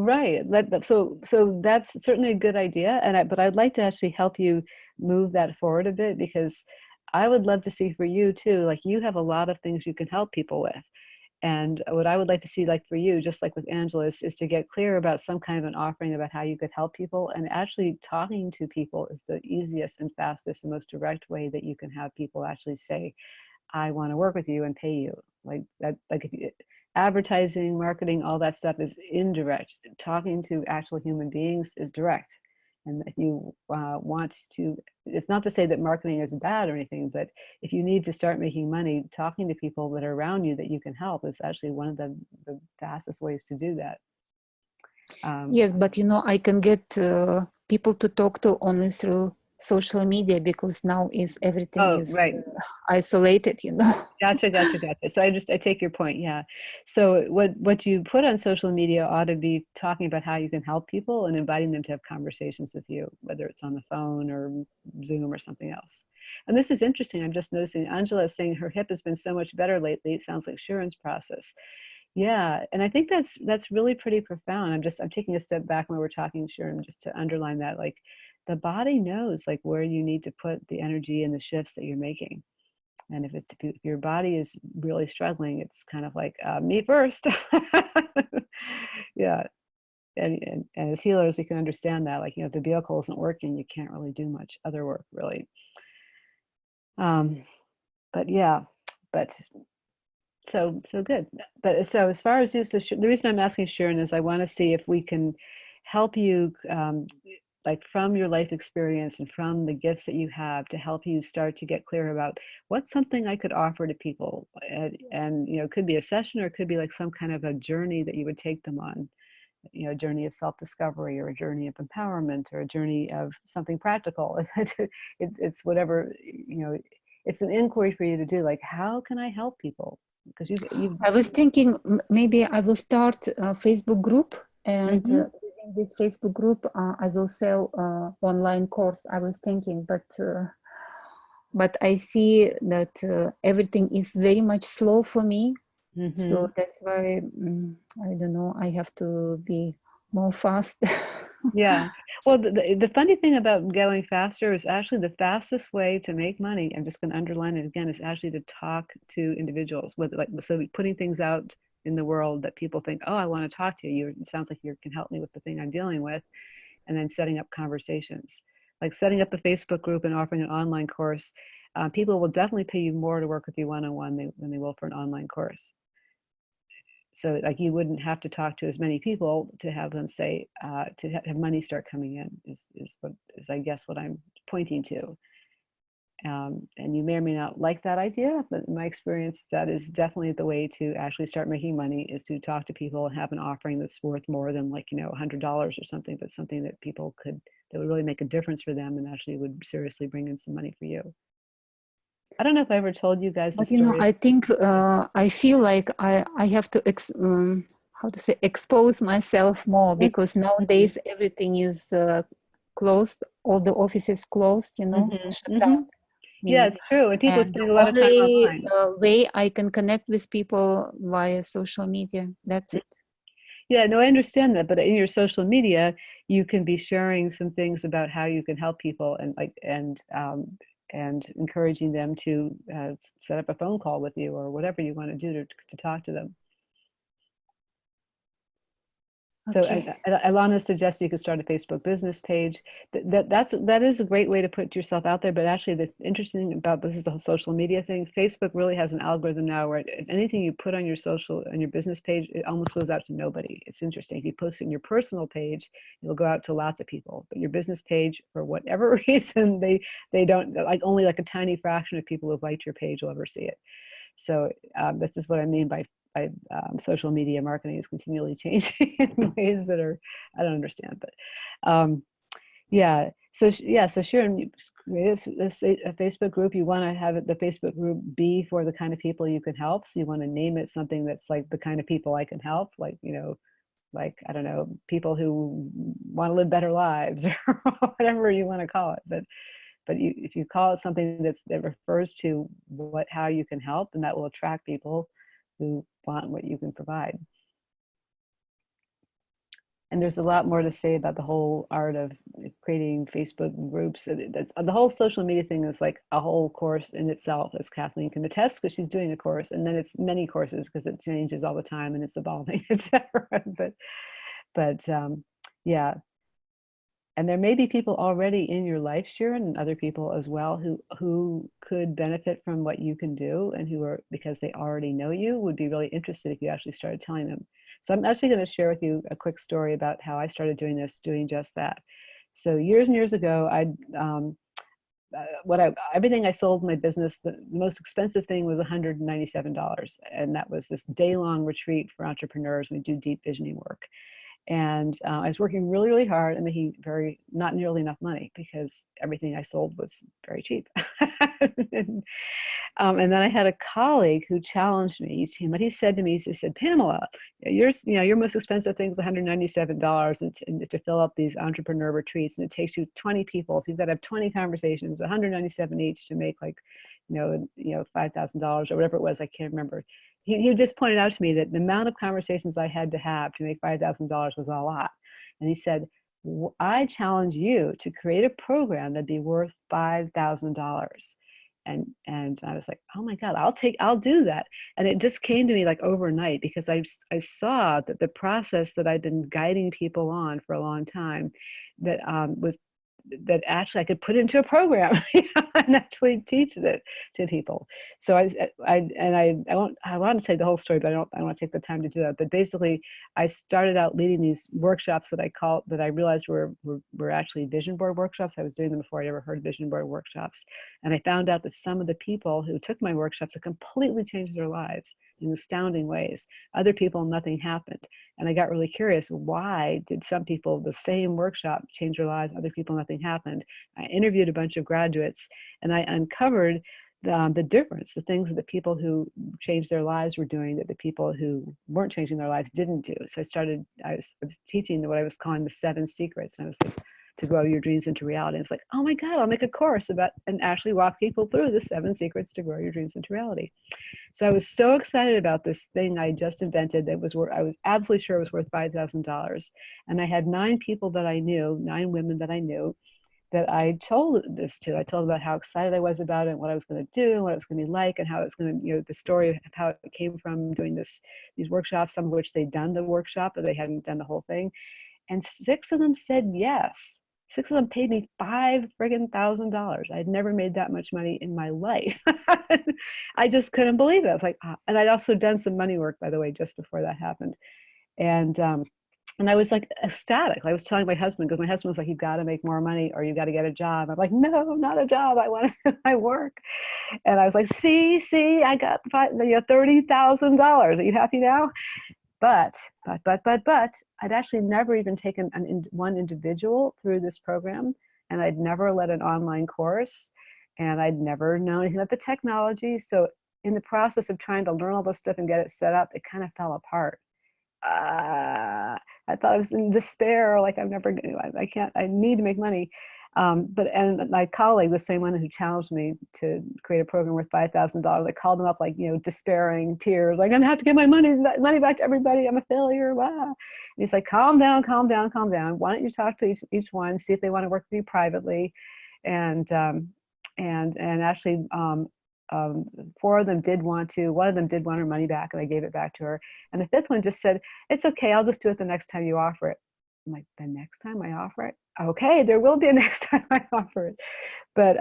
Right. So that's certainly a good idea. But I'd like to actually help you move that forward a bit, because I would love to see for you too, like you have a lot of things you can help people with. And what I would like to see, like for you, just like with Angela, is to get clear about some kind of an offering about how you could help people. And actually talking to people is the easiest and fastest and most direct way that you can have people actually say, I want to work with you and pay you. Like that, like if you, advertising, marketing, all that stuff is indirect. Talking to actual human beings is direct. And if you want to, it's not to say that marketing is bad or anything, but if you need to start making money, talking to people that are around you that you can help is actually one of the fastest ways to do that. Yes, but you know, I can get people to talk to only through social media, because now everything Oh, is right. isolated, you know. Gotcha. So I take your point. Yeah. So what you put on social media ought to be talking about how you can help people and inviting them to have conversations with you, whether it's on the phone or Zoom or something else. And this is interesting. I'm just noticing Angela is saying her hip has been so much better lately. It sounds like Sharon's process. Yeah. And I think that's really pretty profound. I'm taking a step back when we're talking, Sharon, just to underline that, like the body knows like where you need to put the energy and the shifts that you're making. And if your body is really struggling, it's kind of like me first. Yeah. And as healers, we can understand that, like, you know, if the vehicle isn't working, you can't really do much other work, really. But yeah, but so good. But so as far as you, so the reason I'm asking Sharon is I want to see if we can help you, like from your life experience and from the gifts that you have, to help you start to get clear about what's something I could offer to people. And you know, it could be a session, or it could be like some kind of a journey that you would take them on, you know, a journey of self-discovery, or a journey of empowerment, or a journey of something practical. It's whatever, you know, it's an inquiry for you to do, like, how can I help people? Because I was thinking maybe I will start a Facebook group, and Mhm. in this Facebook group I will sell online course. I was thinking, but I see that everything is very much slow for me. So that's why I don't know. I have to be more fast. Yeah. Well, the funny thing about going faster is actually the fastest way to make money. I'm just going to underline it again, is actually to talk to individuals with, like, so putting things out in the world that people think, oh, I want to talk to you. It sounds like you can help me with the thing I'm dealing with. And then setting up conversations, like setting up a Facebook group and offering an online course. People will definitely pay you more to work with you one-on-one than they will for an online course. So like you wouldn't have to talk to as many people to have them say, to have money start coming in is I guess what I'm pointing to. And you may or may not like that idea, but in my experience, that is definitely the way to actually start making money, is to talk to people and have an offering that's worth more than, like, you know, $100 or something, but something that people could, that would really make a difference for them and actually would seriously bring in some money for you. I don't know if I ever told you guys the But you know, story. I think I feel like I have to how to say, expose myself more, because nowadays everything is closed. All the offices closed, you know, shut down. Yeah, Mean, it's true. And people are and the spending a lot of time only online. way I can connect with people via social media. That's it. Yeah, no, I understand that. But in your social media, you can be sharing some things about how you can help people, and like, and encouraging them to set up a phone call with you, or whatever you want to do to talk to them. So Okay. Ilana suggests you could start a Facebook business page. That is a great way to put yourself out there. But actually, the interesting thing about this is the whole social media thing. Facebook really has an algorithm now where anything you put on your your business page, it almost goes out to nobody. It's interesting. If you post it in your personal page, it'll go out to lots of people. But your business page, for whatever reason, they don't, like, only like a tiny fraction of people who've liked your page will ever see it. So this is what I mean by social media marketing is continually changing in ways that are, I don't understand, but yeah. So Sharon, you create a Facebook group. You want to have the Facebook group be for the kind of people you can help. So you want to name it something that's like the kind of people I can help, like, you know, like, I don't know, people who want to live better lives, or whatever you want to call it. But if you call it something that refers to how you can help, then that will attract people who want what you can provide. And there's a lot more to say about the whole art of creating Facebook groups. That's, the whole social media thing is like a whole course in itself, as Kathleen can attest, because she's doing a course, and then it's many courses because it changes all the time and it's evolving, etc. But yeah. And there may be people already in your life, Sharon, and other people as well who could benefit from what you can do, and who are, because they already know you, would be really interested if you actually started telling them. So I'm actually going to share with you a quick story about how I started doing this, doing just that. So years and years ago, everything I sold in my business, the most expensive thing was $197, and that was this day-long retreat for entrepreneurs. We do deep visioning work. And I was working really, really hard and making not nearly enough money because everything I sold was very cheap. And then I had a colleague who challenged me. What he said to me, he said, Pamela, your most expensive thing is $197 to fill up these entrepreneur retreats, and it takes you 20 people. So you've got to have 20 conversations, $197 each to make like, $5,000 or whatever it was. I can't remember. He just pointed out to me that the amount of conversations I had to have to make $5,000 was a lot. And he said, I challenge you to create a program that'd be worth $5,000. And I was like, oh my God, I'll do that. And it just came to me like overnight, because I saw that the process that I'd been guiding people on for a long time, that that actually I could put into a program and actually teach it to people. So I want to tell you the whole story, but I don't want to take the time to do that. But basically, I started out leading these workshops that I realized were actually vision board workshops. I was doing them before I ever heard of vision board workshops. And I found out that some of the people who took my workshops had completely changed their lives in astounding ways. Other people, nothing happened. And I got really curious, why did some people, the same workshop, change their lives, other people, nothing happened? I interviewed a bunch of graduates, and I uncovered the difference, the things that the people who changed their lives were doing that the people who weren't changing their lives didn't do. So I was teaching what I was calling the 7 secrets. And I was like, to grow your dreams into reality. And it's like, oh my God, I'll make a course about and actually walk people through the 7 secrets to grow your dreams into reality. So I was so excited about this thing I just invented that I was absolutely sure it was worth $5,000. And I had 9 people that I knew, 9 women that I knew, that I told this to. I told about how excited I was about it, and what I was going to do, and what it was going to be like, and how it was going to, the story of how it came from doing these workshops, some of which they'd done the workshop, but they hadn't done the whole thing. And 6 of them said yes. 6 of them paid me $5,000. I'd never made that much money in my life. I just couldn't believe it. I was like, and I'd also done some money work, by the way, just before that happened. And I was like ecstatic. I was telling my husband, because my husband was like, you've got to make more money or you got to get a job. I'm like, no, not a job. I want my work. And I was like, see, I got $30,000. Are you happy now? But I'd actually never even taken one individual through this program, and I'd never led an online course, and I'd never known anything about the technology. So in the process of trying to learn all this stuff and get it set up, it kind of fell apart. I thought I was in despair, like I need to make money. And my colleague, the same one who challenged me to create a program worth $5,000, I called him up like, despairing, tears, like, I'm gonna have to give my money back to everybody. I'm a failure. Wow. And he's like, calm down. Why don't you talk to each one, see if they want to work with you privately. And actually, 4 of them did want to. One of them did want her money back, and I gave it back to her. And the 5th one just said, it's okay, I'll just do it the next time you offer it. I'm like, the next time I offer it? Okay, there will be a next time I offer it. But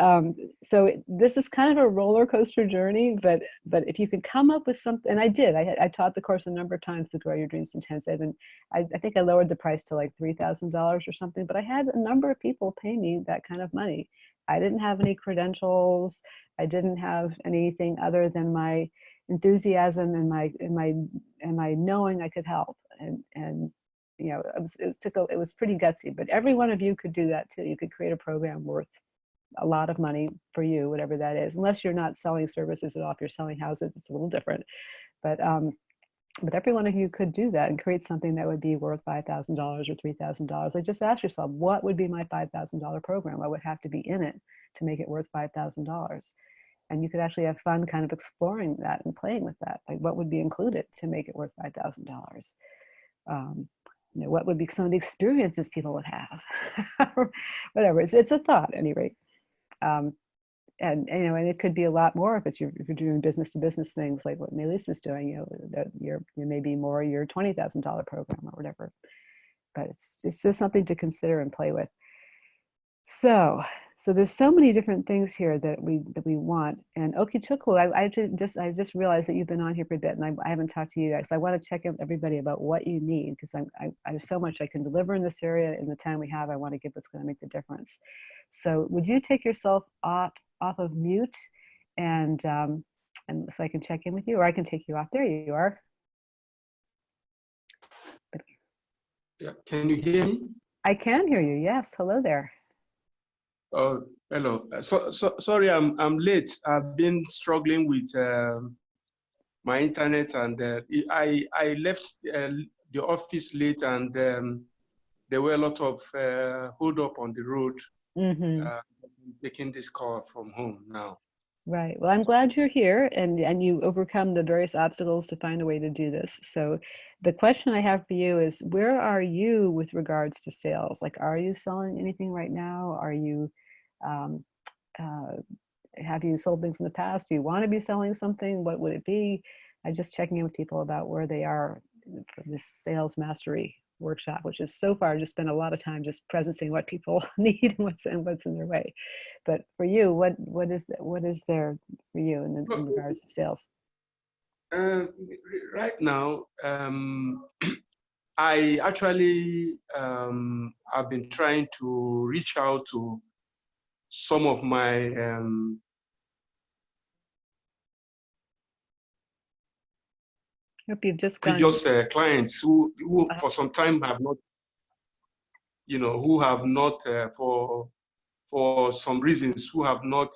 so this is kind of a roller coaster journey, but if you can come up with something, and I did, I taught the course a number of times, to grow your dreams intensive, and I think I lowered the price to like $3,000 or something, but I had a number of people pay me that kind of money. I didn't have any credentials. I didn't have anything other than my enthusiasm and my knowing I could help. And it was pretty gutsy, but every one of you could do that too. You could create a program worth a lot of money for you, whatever that is, unless you're not selling services at all. If you're selling houses, it's a little different. But every one of you could do that and create something that would be worth $5,000 or $3,000. Like, just ask yourself, what would be my $5,000 program? What would have to be in it to make it worth $5,000? And you could actually have fun kind of exploring that and playing with that. Like, what would be included to make it worth $5,000? you know, what would be some of the experiences people would have? Whatever, it's a thought at any rate. And you know, and it could be a lot more if you're doing business to business things like what Melissa is doing. You know, that you may be more your $20,000 program or whatever. But it's just something to consider and play with. So there's so many different things here that we want. And Okichukwu, I just realized that you've been on here for a bit, and I haven't talked to you guys. So I want to check in with everybody about what you need, because I have so much I can deliver in this area in the time we have. I want to give what's going to make the difference. So would you take yourself off of mute, and so I can check in with you, or I can take you off. There you are. Yeah. Can you hear me? I can hear you. Yes. Hello there. Oh, hello. Sorry, I'm late. I've been struggling with my internet, and I left the office late, and there were a lot of hold up on the road. Mm-hmm. Taking this call from home now. Right. Well, I'm glad you're here, and you overcome the various obstacles to find a way to do this. So the question I have for you is, where are you with regards to sales? Like, are you selling anything right now? Are you, have you sold things in the past? Do you want to be selling something? What would it be? I'm just checking in with people about where they are for this sales mastery workshop, which is so far just spent a lot of time just presencing what people need and what's in their way. But for you, what is there for you in regards to sales? Right now, I actually have been trying to reach out to some of my Hope you've just previous clients who for some time have not, you know, who have not for some reasons who have not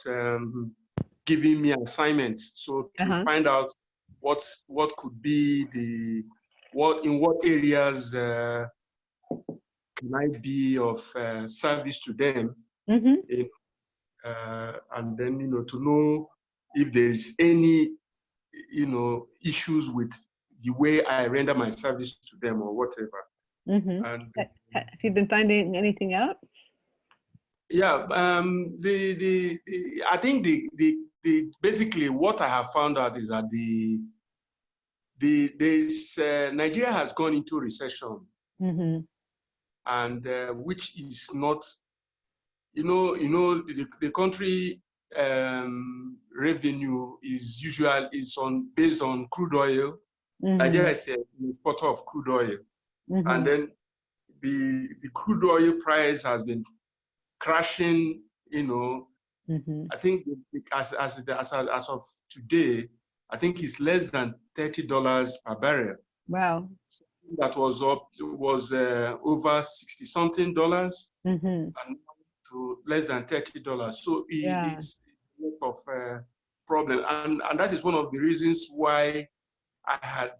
given me assignments. So to find out what could be in what areas can I be of service to them, and then, you know, to know if there is any, you know, issues with the way I render my service to them or whatever. Mm-hmm. And have you been finding anything out? Yeah, I think the basically what I have found out is that Nigeria has gone into recession, and which is not, you know, the country revenue is based on crude oil. Nigeria is an exporter of crude oil, and then the crude oil price has been crashing. You know, I think as of today, I think it's less than $30 per barrel. Wow. That was over $60-something, and to less than $30. So it's a lot of problem, and that is one of the reasons why I had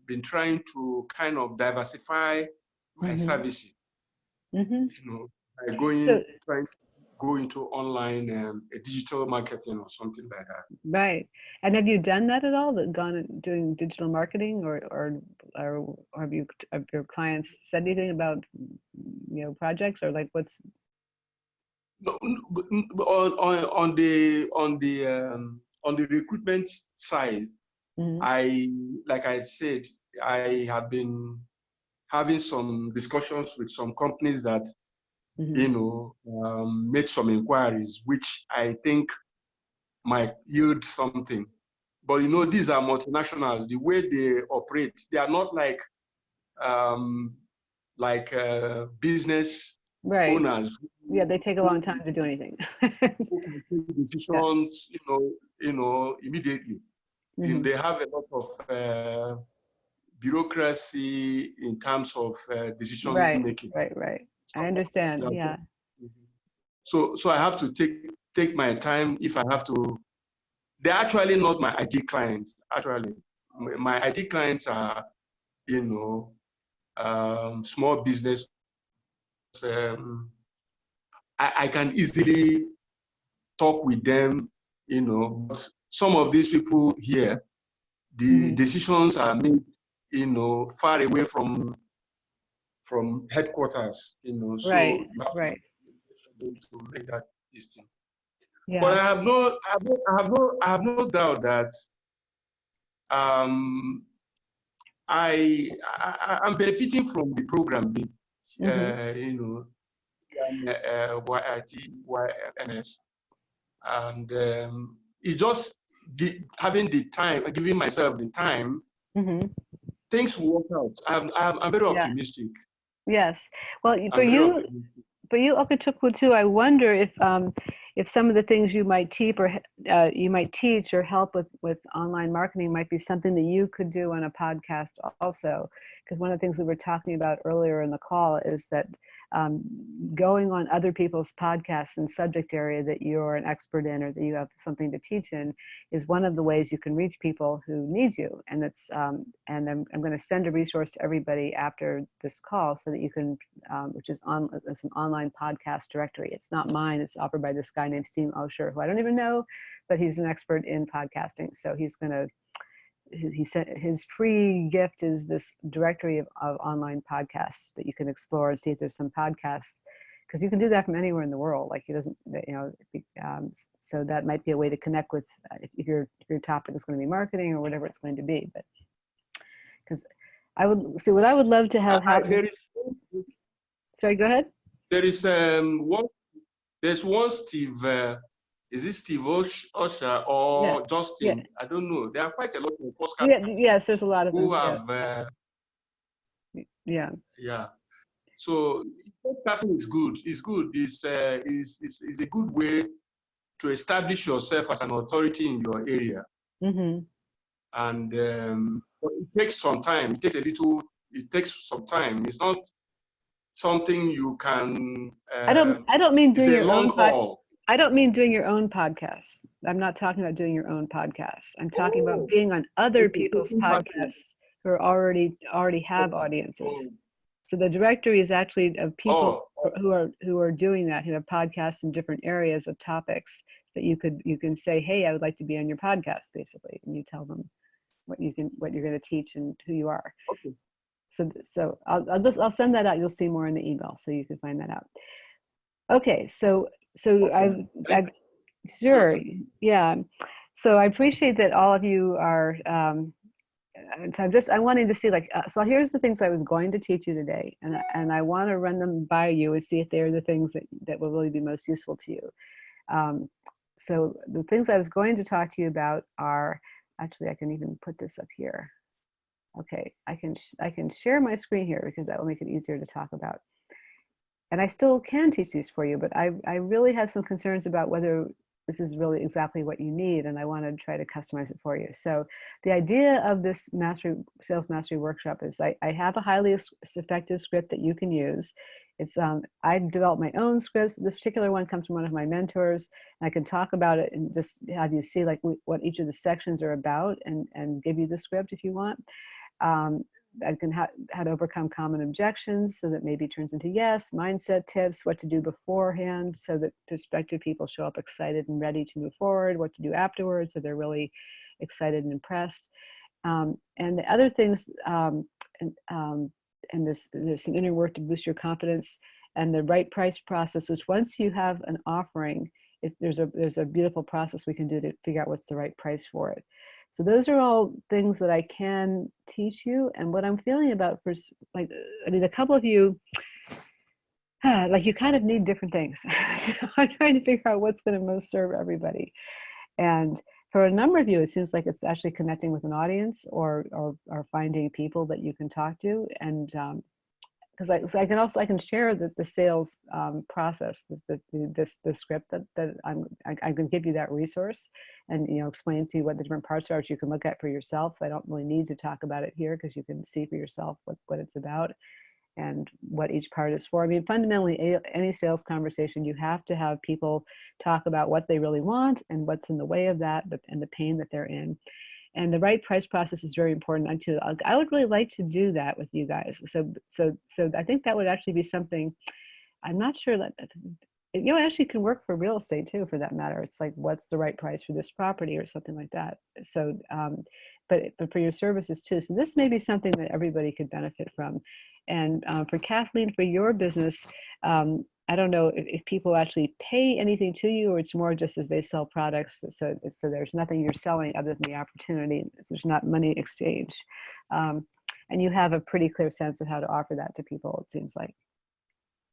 been trying to kind of diversify my services. You know, by trying to go into online digital marketing or something like that. Right. And have you done that at all? Doing digital marketing, or have your clients said anything about, you know, projects, or like what's? No, on the recruitment side, like I said, I have been having some discussions with some companies that, you know, made some inquiries, which I think might yield something. But, you know, these are multinationals. The way they operate, they are not like business owners. Yeah, they take a long time to do anything. Decisions, you know, immediately. And they have a lot of bureaucracy in terms of decision making. Right. I understand. Yeah. So I have to take my time if I have to. They're actually not my ID clients. Actually, my ID clients are, you know, small business. I can easily talk with them, you know. But some of these people here, the decisions are made, you know, far away from from headquarters, you know, so Right, you have right. to make that distinction. Yeah. But I have no doubt that I'm benefiting from the program, you know, YITYMS, and it's just having the time, giving myself the time. Things will work out. I'm very optimistic. Yes. Well, for you, Okechukwu too, I wonder if some of the things you might teach or help with online marketing might be something that you could do on a podcast also. Because one of the things we were talking about earlier in the call is that going on other people's podcasts and subject area that you're an expert in or that you have something to teach in is one of the ways you can reach people who need you. And that's and I'm going to send a resource to everybody after this call so that you can, which is it's an online podcast directory. It's not mine. It's offered by this guy named Steve Osher, who I don't even know, but he's an expert in podcasting. So he's going to, he said his free gift is this directory of online podcasts that you can explore and see if there's some podcasts, because you can do that from anywhere in the world. Like he doesn't, you know, so that might be a way to connect with if your topic is going to be marketing or whatever it's going to be. But because I would see what I would love to have happen. Sorry, go ahead. There is there's one Steve. Is it Steve Osher or Justin? Yeah. I don't know. There are quite a lot of podcasters. Yes, there's a lot of them. Who have. Yeah. So podcasting is good. It's good. It's a good way to establish yourself as an authority in your area. And but it takes some time. It takes some time. It's not something you can. I don't mean doing your own haul. I don't mean doing your own podcast. I'm not talking about doing your own podcast. I'm talking about being on other people's podcasts who are already have audiences. So the directory is actually of people who are doing that, who have podcasts in different areas of topics that you can say, hey, I would like to be on your podcast, basically, and you tell them what you're going to teach and who you are. Okay. So I'll send that out. You'll see more in the email, so you can find that out. Okay, so I sure, yeah. So I appreciate that all of you are. And so I'm wanting to see, like, so here's the things I was going to teach you today, and I want to run them by you and see if they're the things that will really be most useful to you. So the things I was going to talk to you about are, actually, I can even put this up here. Okay, I can share my screen here because that will make it easier to talk about. And I still can teach these for you, but I really have some concerns about whether this is really exactly what you need, and I want to try to customize it for you. So the idea of this sales mastery workshop is I have a highly effective script that you can use. It's I developed my own scripts. This particular one comes from one of my mentors, and I can talk about it and just have you see like what each of the sections are about, and give you the script if you want. I can how to overcome common objections so that maybe turns into yes, mindset tips, what to do beforehand so that prospective people show up excited and ready to move forward, what to do afterwards so they're really excited and impressed. And the other things, and there's some inner work to boost your confidence, and the right price process, which once you have an offering, there's a beautiful process we can do to figure out what's the right price for it. So those are all things that I can teach you. And what I'm feeling about, a couple of you, like you kind of need different things. So I'm trying to figure out what's going to most serve everybody. And for a number of you, it seems like it's actually connecting with an audience or finding people that you can talk to. And because I can share the sales process, the script that I can give you that resource, and explain to you what the different parts are, which you can look at for yourself. So I don't really need to talk about it here because you can see for yourself what it's about and what each part is for. I mean, fundamentally, any sales conversation, you have to have people talk about what they really want and what's in the way of that, and the pain that they're in. And the right price process is very important too. I would really like to do that with you guys. So I think that would actually be something. I'm not sure that it actually can work for real estate too, for that matter. It's like, what's the right price for this property or something like that. So, but for your services too. So this may be something that everybody could benefit from. And for Kathleen, for your business, I don't know if people actually pay anything to you, or it's more just as they sell products. So there's nothing you're selling other than the opportunity. So there's not money exchange. And you have a pretty clear sense of how to offer that to people, it seems like.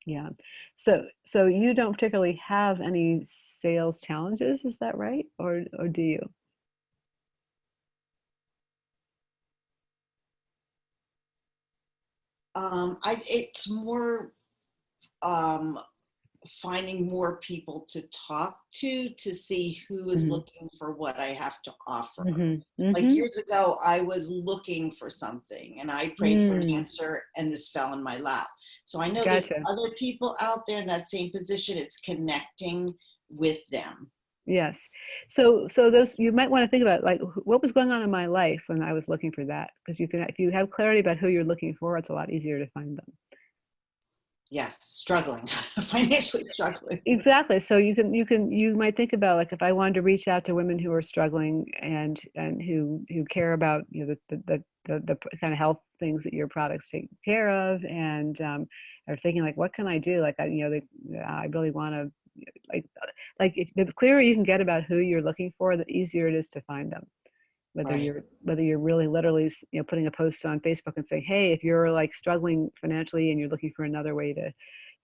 Yeah. So you don't particularly have any sales challenges, is that right? Or do you? It's more finding more people to talk to see who is looking for what I have to offer. Like years ago, I was looking for something and I prayed for an answer and this fell in my lap. So I know there's other people out there in that same position. It's connecting with them. Yes. So those, you might want to think about, like, what was going on in my life when I was looking for that? Because you can, if you have clarity about who you're looking for, it's a lot easier to find them. Yes, struggling, financially struggling. Exactly. So you might think about, like, if I wanted to reach out to women who are struggling and who care about, you know, the kind of health things that your products take care of, and are thinking, like, what can I do? Like, I really want to, like if the clearer you can get about who you're looking for, the easier it is to find them. Whether you're really literally, you know, putting a post on Facebook and saying, hey, if you're like struggling financially and you're looking for another way to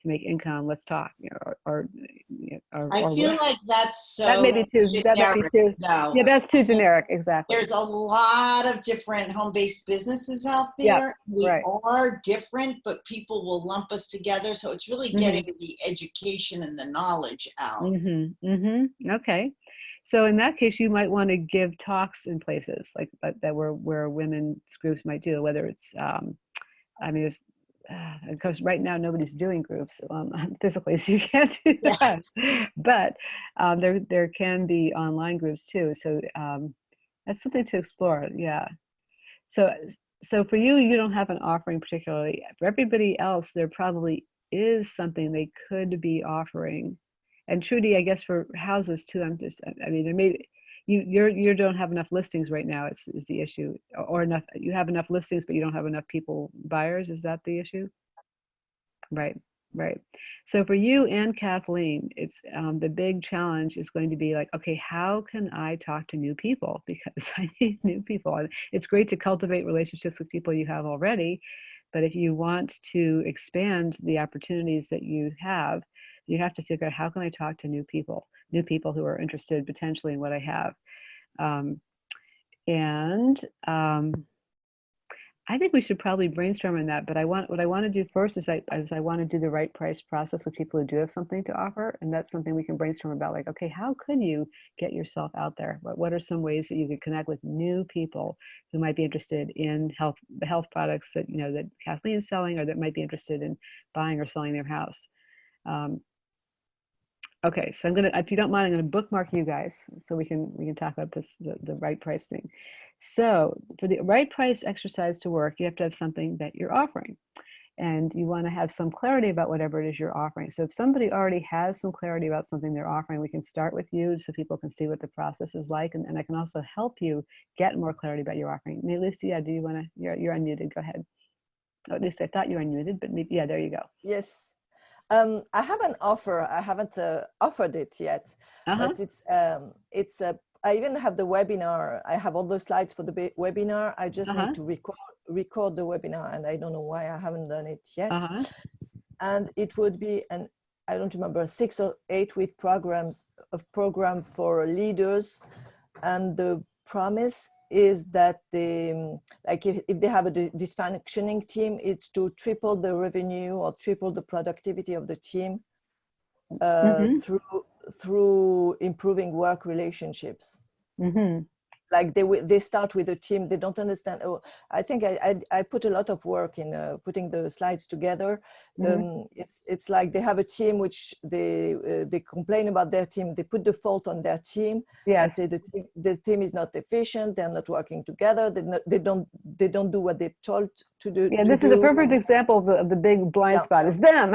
make income, let's talk. You know, or I feel like that's so that may be too generic. No. Yeah, that's too generic. Exactly. There's a lot of different home-based businesses out there. We are different, but people will lump us together. So it's really getting the education and the knowledge out. Okay. So in that case, you might want to give talks in places like that where women's groups might do, whether it's, I mean, there's, of course, right now nobody's doing groups physically, so you can't do that. Yes. But there can be online groups too. So that's something to explore. Yeah. So for you, you don't have an offering particularly. For everybody else, there probably is something they could be offering. And Trudy, I guess for houses too, I mean, there may, you don't have enough listings right now, is the issue, or enough, you have enough listings, but you don't have enough buyers. Is that the issue? Right. So for you and Kathleen, it's the big challenge is going to be like, okay, how can I talk to new people? Because I need new people. And it's great to cultivate relationships with people you have already, but if you want to expand the opportunities that you have to figure out, how can I talk to new people who are interested potentially in what I have. I think we should probably brainstorm on that, but what I want to do first is I want to do the right price process with people who do have something to offer. And that's something we can brainstorm about, like, okay, how could you get yourself out there? What are some ways that you could connect with new people who might be interested in the health products that, you know, that Kathleen is selling, or that might be interested in buying or selling their house? Okay, so if you don't mind, I'm gonna bookmark you guys so we can talk about this, the right price thing. So for the right price exercise to work, you have to have something that you're offering, and you want to have some clarity about whatever it is you're offering. So if somebody already has some clarity about something they're offering, we can start with you so people can see what the process is like, and I can also help you get more clarity about your offering. Lucia, do you want to? You're unmuted. Go ahead. Oh, at least I thought you were unmuted, but maybe, yeah, there you go. Yes. I have an offer. I haven't offered it yet, but I even have the webinar. I have all the slides for the webinar. I just need to record the webinar, and I don't know why I haven't done it yet. And it would be I don't remember, 6 or 8 week program for leaders, and the promise is that like if they have a dysfunctioning team, it's to triple the revenue or triple the productivity of the team through improving work relationships. Like they start with a team, they don't understand. Oh, I think I put a lot of work in putting the slides together. It's like they have a team which they complain about their team. They put the fault on their team. Yes. And say the team is not efficient. They're not working together. They don't do what they're told to do. Yeah, this is a perfect example of the big blind spot. Is them.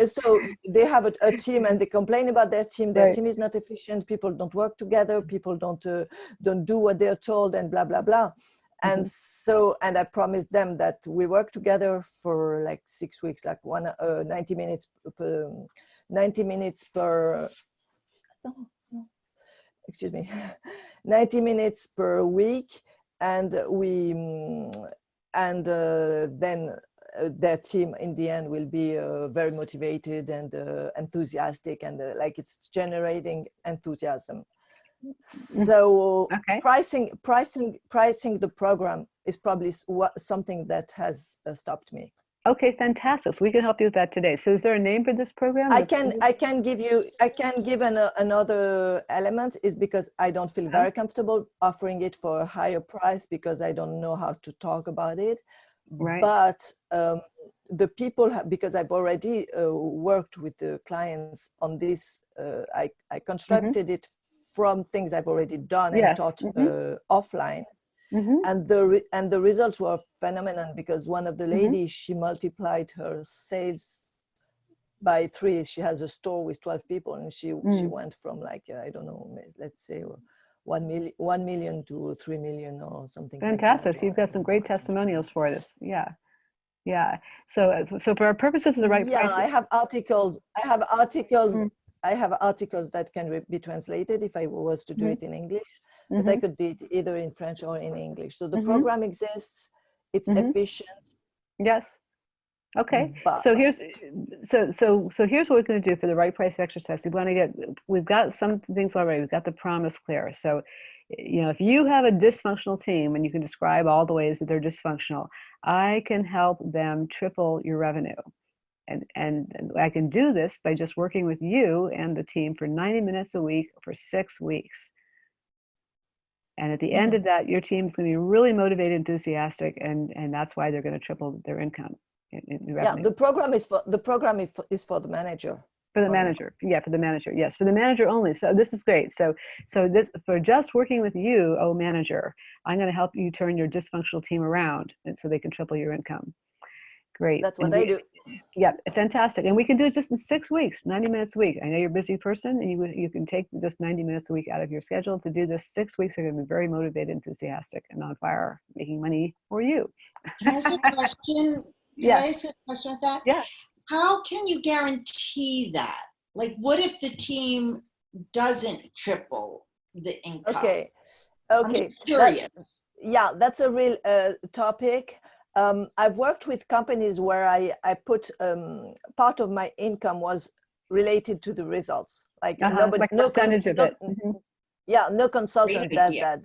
So they have a team, and they complain about their team. Their team is not efficient. People don't work together. People don't do what they're told, and blah blah blah. And so, and I promised them that we work together for like 6 weeks, like 90 minutes per, 90 minutes per, no, excuse me, 90 minutes per week. And then their team in the end will be very motivated and enthusiastic, and like it's generating enthusiasm. So pricing the program is probably something that has stopped me. Okay, fantastic. So we can help you with that today. So is there a name for this program? I can give another element, is because I don't feel very comfortable offering it for a higher price because I don't know how to talk about it. Right. But the people because I've already worked with the clients on this, I constructed it from things I've already done and taught offline. And the results were phenomenal, because one of the ladies, she multiplied her sales by 3. She has a store with 12 people, and she went from like, I don't know, let's say 1 million to 3 million or something. Fantastic. Like that. So you've got some great testimonials for this. Yeah. Yeah. So for our purposes of the right price. I have articles that can be translated if I was to do it in English. But I could do it either in French or in English. So the program exists. It's efficient. Yes. Okay. So here's here's what we're going to do for the right price exercise. We've got some things already. We've got the promise clear. So, if you have a dysfunctional team and you can describe all the ways that they're dysfunctional, I can help them triple your revenue. And I can do this by just working with you and the team for 90 minutes a week for 6 weeks. And at the end of that, your team's going to be really motivated, enthusiastic, and that's why they're going to triple their income in revenue. Yeah, the program is for the manager. For the manager, for the manager, yes, for the manager only. So this is great. So this, for just working with you, oh manager, I'm going to help you turn your dysfunctional team around, and so they can triple your income. Great. That's what I do. Yeah, fantastic. And we can do it just in 6 weeks, 90 minutes a week. I know you're a busy person, and you can take just 90 minutes a week out of your schedule to do this. 6 weeks are going to be very motivated, enthusiastic, and on fire, making money for you. Can I ask a question? Can I ask a question with that? Yeah. How can you guarantee that? Like, what if the team doesn't triple the income? Okay. I'm just curious. That's a real topic. I've worked with companies where I put part of my income was related to the results. Like like no percentage of it. Yeah, no consultant does that.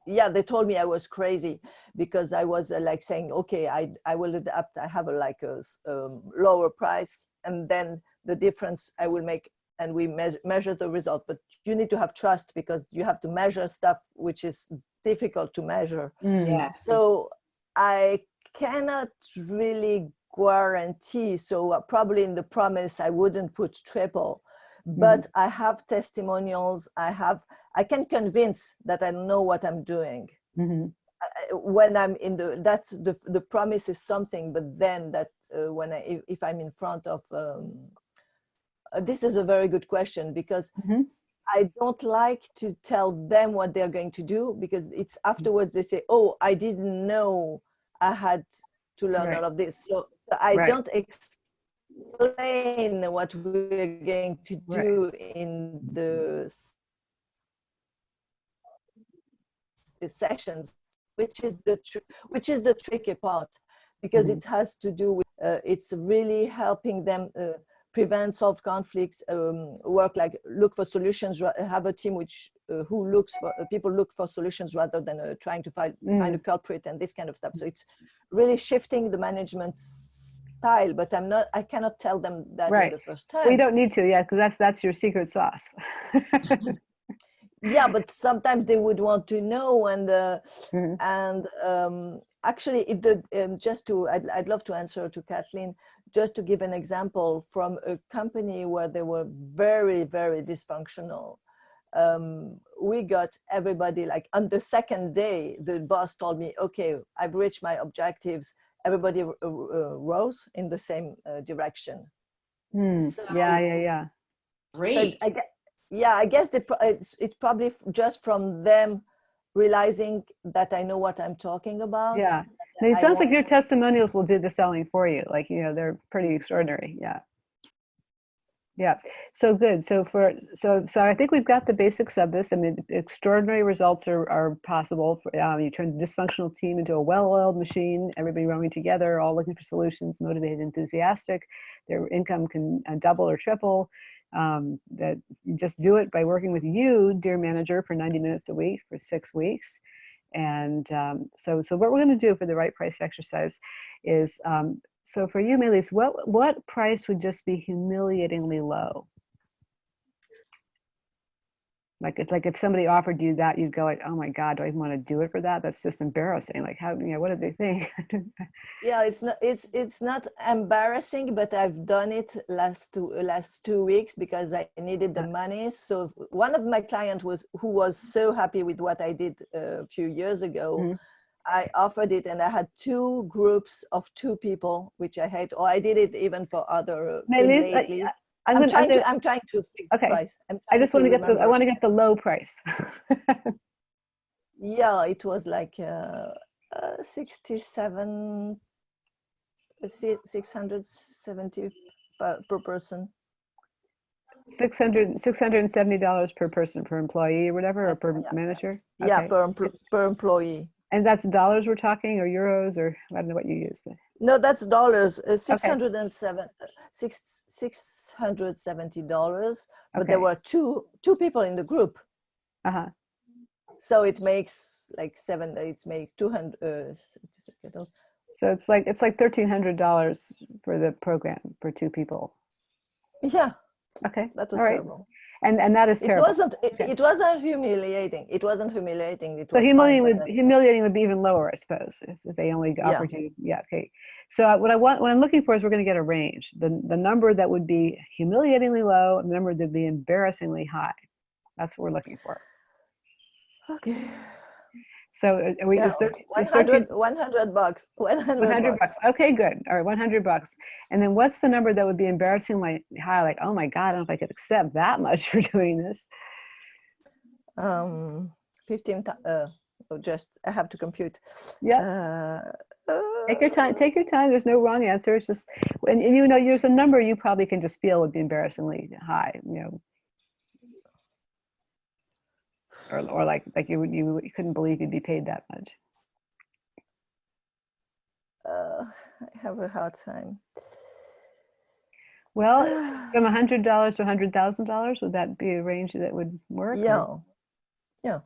Yeah, they told me I was crazy because I was like saying, okay, I will adapt. I have a lower price, and then the difference I will make, and we measure the result. But you need to have trust, because you have to measure stuff which is difficult to measure. Yes. So I cannot really guarantee. So probably in the promise I wouldn't put triple, but I have testimonials. I can convince that I know what I'm doing. When I'm in the promise is something, but then that if I'm in front of, this is a very good question, because I don't like to tell them what they're going to do, because it's afterwards they say, oh, I didn't know I had to learn all of this. So I don't explain what we're going to do in the sessions, which is the tricky part, because it has to do with it's really helping them prevent, solve conflicts, look for solutions, have a team who looks for people look for solutions rather than trying to find a culprit and this kind of stuff. So it's really shifting the management style, but I cannot tell them that in the first time. Well, you don't need to, because that's your secret sauce. Yeah, but sometimes they would want to know, and actually, if I'd love to answer to Kathleen, just to give an example from a company where they were very, very dysfunctional. We got everybody, like on the second day, the boss told me, okay, I've reached my objectives. Everybody rose in the same direction. So, Great. So I guess it's probably just from them realizing that I know what I'm talking about. Yeah. Now, it sounds like your testimonials will do the selling for you. Like, you know, they're pretty extraordinary. Yeah. Yeah. So good. So I think we've got the basics of this. I mean, extraordinary results are possible. You turn the dysfunctional team into a well-oiled machine, everybody rowing together, all looking for solutions, motivated, enthusiastic. Their income can double or triple. That you just do it by working with you, dear manager, for 90 minutes a week for 6 weeks. And so what we're going to do for the right price exercise is, so for you, Melis, what price would just be humiliatingly low? Like if somebody offered you that, you'd go like, oh my God, do I even want to do it for that? That's just embarrassing. Like, how, you know, what did they think? Yeah, it's not embarrassing, but I've done it last 2 weeks because I needed the money. So one of my clients who was so happy with what I did a few years ago. Mm-hmm. I offered it, and I had 2 groups of 2 people, which I hate. Or I did it even for other team lately. I'm trying to fix the price. I just want to get I want to get the low price. Yeah, it was like 670 per person. $670 per person, per employee or whatever, or per manager? Okay. Yeah, per employee. And that's dollars we're talking, or euros, or I don't know what you use. But. No, that's dollars. $670. But there were two people in the group. Uh-huh. So it makes like it's make 200. So it's like $1,300 for the program for 2 people. Yeah. Okay. That was terrible. And that is terrible. It wasn't humiliating. It wasn't humiliating. It so was humiliating would be even lower, I suppose, if they only offered you. Yeah. Okay. So what I'm looking for is we're going to get a range. The number that would be humiliatingly low and the number that would be embarrassingly high. That's what we're looking for. Okay. So $100. $100. Okay, good. All right, $100. And then what's the number that would be embarrassingly high? Like, oh my God, I don't know if I could accept that much for doing this. 15. Just I have to compute. Yeah. Take your time. Take your time. There's no wrong answer. It's just, and you know, there's a number you probably can just feel would be embarrassingly high. You know. Or like you couldn't believe you'd be paid that much. I have a hard time. Well, from $100 to $100,000, would that be a range that would work? Yeah. Or? Yeah.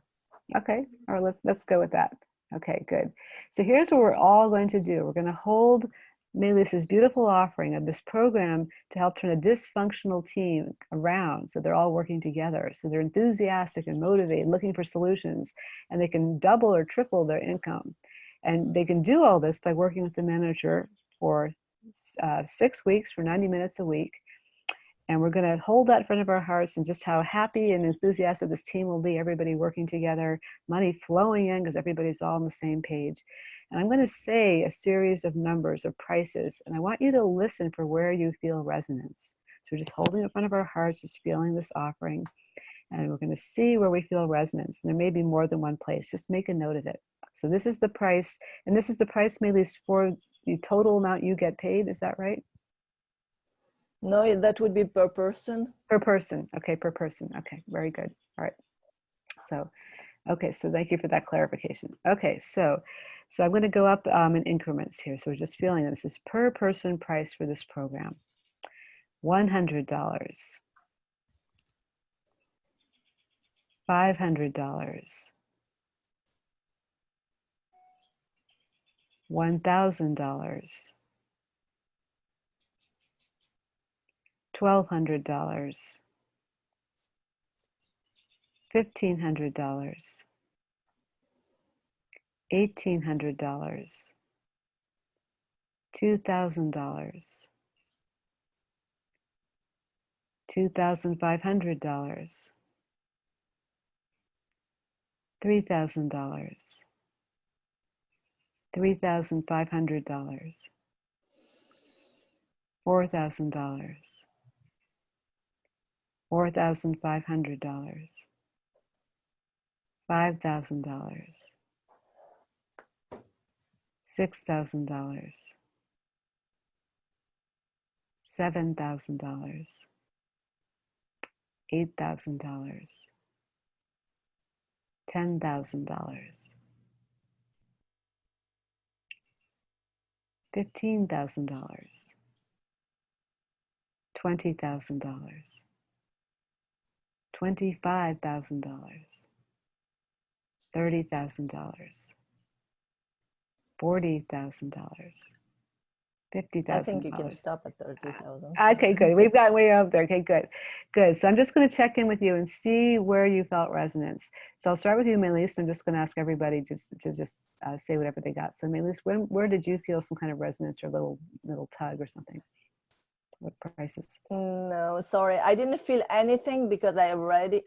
Okay. All right. Let's go with that. Okay. Good. So here's what we're all going to do. We're going to hold Melis's beautiful offering of this program to help turn a dysfunctional team around, so they're all working together, so they're enthusiastic and motivated, looking for solutions, and they can double or triple their income. And they can do all this by working with the manager for 6 weeks for 90 minutes a week. And we're going to hold that in front of our hearts, and just how happy and enthusiastic this team will be, everybody working together, money flowing in because everybody's all on the same page. And I'm going to say a series of numbers or prices, and I want you to listen for where you feel resonance. So we're just holding it in front of our hearts, just feeling this offering, and we're going to see where we feel resonance. And there may be more than one place. Just make a note of it. So this is the price, and this is the price, Melis, for the total amount you get paid. Is that right? No, that would be per person. Per person. Okay, per person. Okay, very good. All right. So, okay, so thank you for that clarification. Okay, so I'm going to go up in increments here. So we're just feeling this is per person price for this program. $100, $500, $1,000, $1,200, $1,500, $1,800, $2,000, $2,500, $3,000, $3,500, $4,000, $4,500, $5,000, $6,000, $7,000, $8,000, $10,000, $15,000, $20,000, $25,000, $30,000, $40,000, $50,000. I think you can stop at 30,000. Okay, good. We've got way up there. Okay, good. Good. So I'm just going to check in with you and see where you felt resonance. So I'll start with you, Melise. I'm just going to ask everybody to say whatever they got. So Melise, where did you feel some kind of resonance or little tug or something? What prices? No, sorry. I didn't feel anything because I already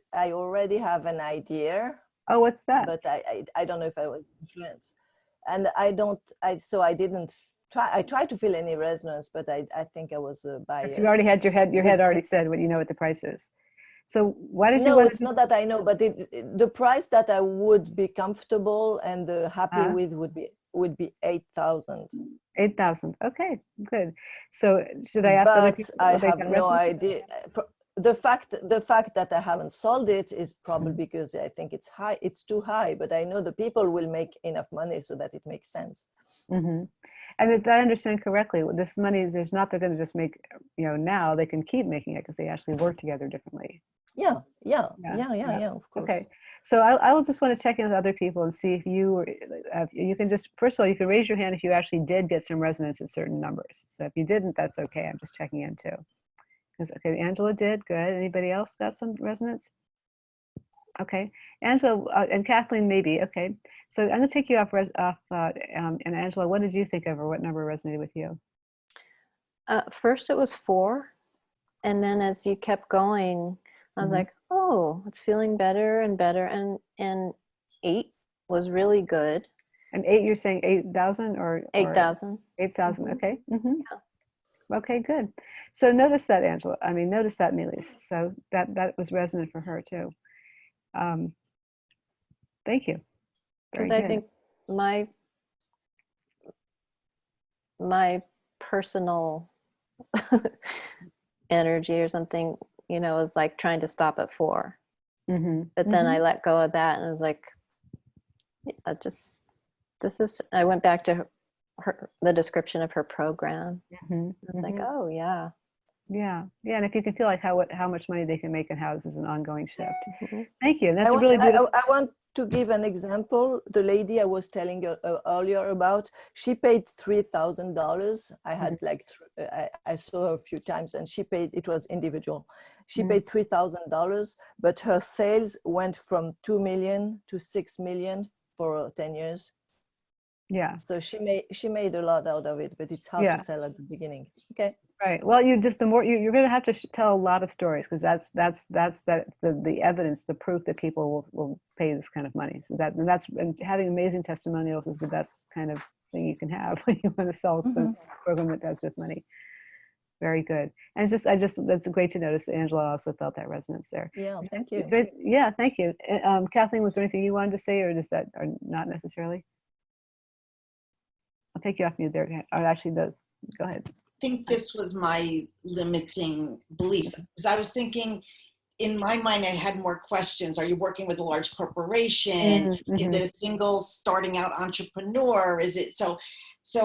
have an idea. Oh, what's that? But I don't know if I was influenced. And I didn't try. I tried to feel any resonance, but I think I was biased. You already had your head already said what you know what the price is. So why did you? No, it's not that I know, but the price that I would be comfortable and happy with would be 8,000. 8,000. Okay, good. So should I ask other people? But I have no idea. The fact that I haven't sold it is probably because I think it's high. It's too high. But I know the people will make enough money so that it makes sense. Mm-hmm. And if I understand correctly, this money, they're going to just make, now they can keep making it because they actually work together differently. Yeah, of course. Okay, so I will just want to check in with other people and see if you can just, first of all, you can raise your hand if you actually did get some resonance at certain numbers. So if you didn't, that's okay. I'm just checking in too. Okay, Angela did, good. Anybody else got some resonance? Okay, Angela and Kathleen maybe. Okay, so I'm going to take you off. And Angela, what did you think of, or what number resonated with you? First, it was 4, and then as you kept going, I was like, "Oh, it's feeling better and better." And 8 was really good. And 8, you're saying 8,000 or 8,000. 8,000. Okay. Yeah. Okay, good. So notice that, Angela. I mean, notice that, Melise. So that was resonant for her too. Thank you. Because I think my personal energy or something, is like trying to stop at 4. But then I let go of that and I was like, I went back to the description of her program. It's like, oh yeah. Yeah. And if you can feel like how much money they can make in houses, an ongoing shift. Thank you. And that's I want to give an example. The lady I was telling you earlier about, she paid $3,000. I had I saw her a few times, and she paid. It was individual. She paid $3,000, but her sales went from 2 million to 6 million for 10 years. Yeah. So she made a lot out of it, but it's hard to sell at the beginning. Okay. Right. Well, the more you're going to have to tell a lot of stories, because that's the evidence, the proof that people will pay this kind of money. So and having amazing testimonials is the best kind of thing you can have when you want to sell a program that does with money. Very good. And that's great to notice. Angela also felt that resonance there. Yeah. Thank you. Thank you. Kathleen, was there anything you wanted to say, or or not necessarily? I'll take you off mute there. Or actually, go ahead. I think this was my limiting beliefs, because I was thinking, in my mind, I had more questions. Are you working with a large corporation? Is it a single starting out entrepreneur? Is it so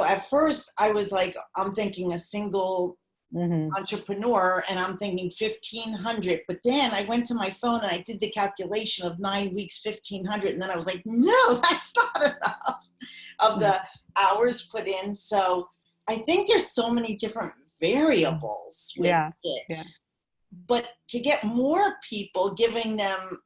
at first I was like, I'm thinking a single entrepreneur, and I'm thinking 1,500. But then I went to my phone and I did the calculation of 9 weeks, 1,500. And then I was like, no, that's not enough of the hours put in. So I think there's so many different variables with it. Yeah. But to get more people, giving them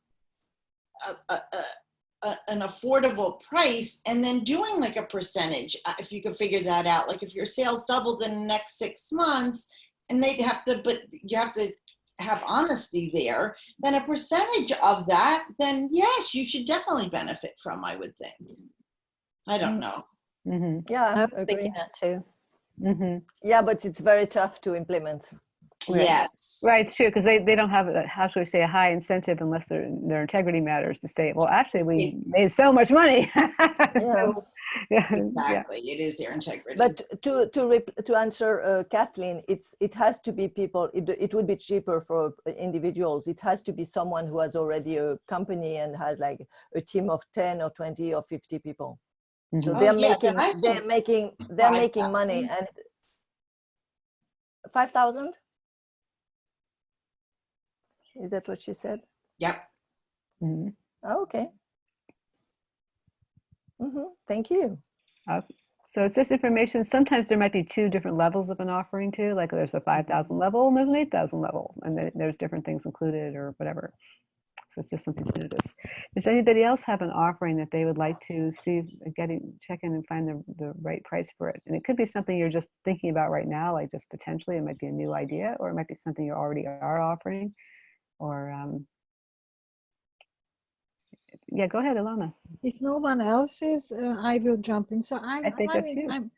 an affordable price, and then doing like a percentage, if you could figure that out. Like if your sales doubled in the next 6 months, and you have to have honesty there, then a percentage of that, then yes, you should definitely benefit from, I would think. I don't know. Yeah, I was thinking that too. Yeah, but it's very tough to implement. Right. Yes. Right, it's true, because they don't have, how should we say, a high incentive unless their integrity matters to say, well, actually, we made so much money. Yeah. So, yeah, Exactly. It is their integrity. But to answer Kathleen, it has to be people. It would be cheaper for individuals. It has to be someone who has already a company and has like a team of 10 or 20 or 50 people. Mhm. So Oh, they're yeah, making then I they're think making they're making money. 5,000. And 5,000? Is that what she said? Yep. Mhm. Oh, okay. Thank you. So it's just information. Sometimes there might be two different levels of an offering too. Like there's a 5,000 level and there's an 8,000 level, and then there's different things included or whatever. So it's just something to notice. Does anybody else have an offering that they would like to see, check in and find the right price for it? And it could be something you're just thinking about right now, like just potentially it might be a new idea, or it might be something you already are offering. Or yeah, go ahead, Ilana. If no one else is, I will jump in. So I think that's you. I'm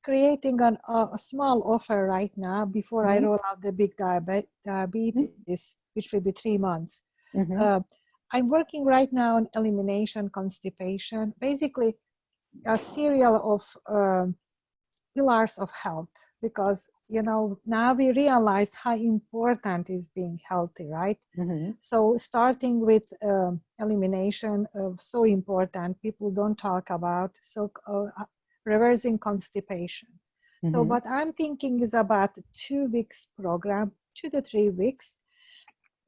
creating a small offer right now before I roll out the big diabetes, which will be 3 months. I'm working right now on elimination constipation, basically a serial of pillars of health, because now we realize how important is being healthy, right? So starting with elimination of so important, people don't talk about, so reversing constipation. So what I'm thinking is about 2 weeks program, 2 to 3 weeks,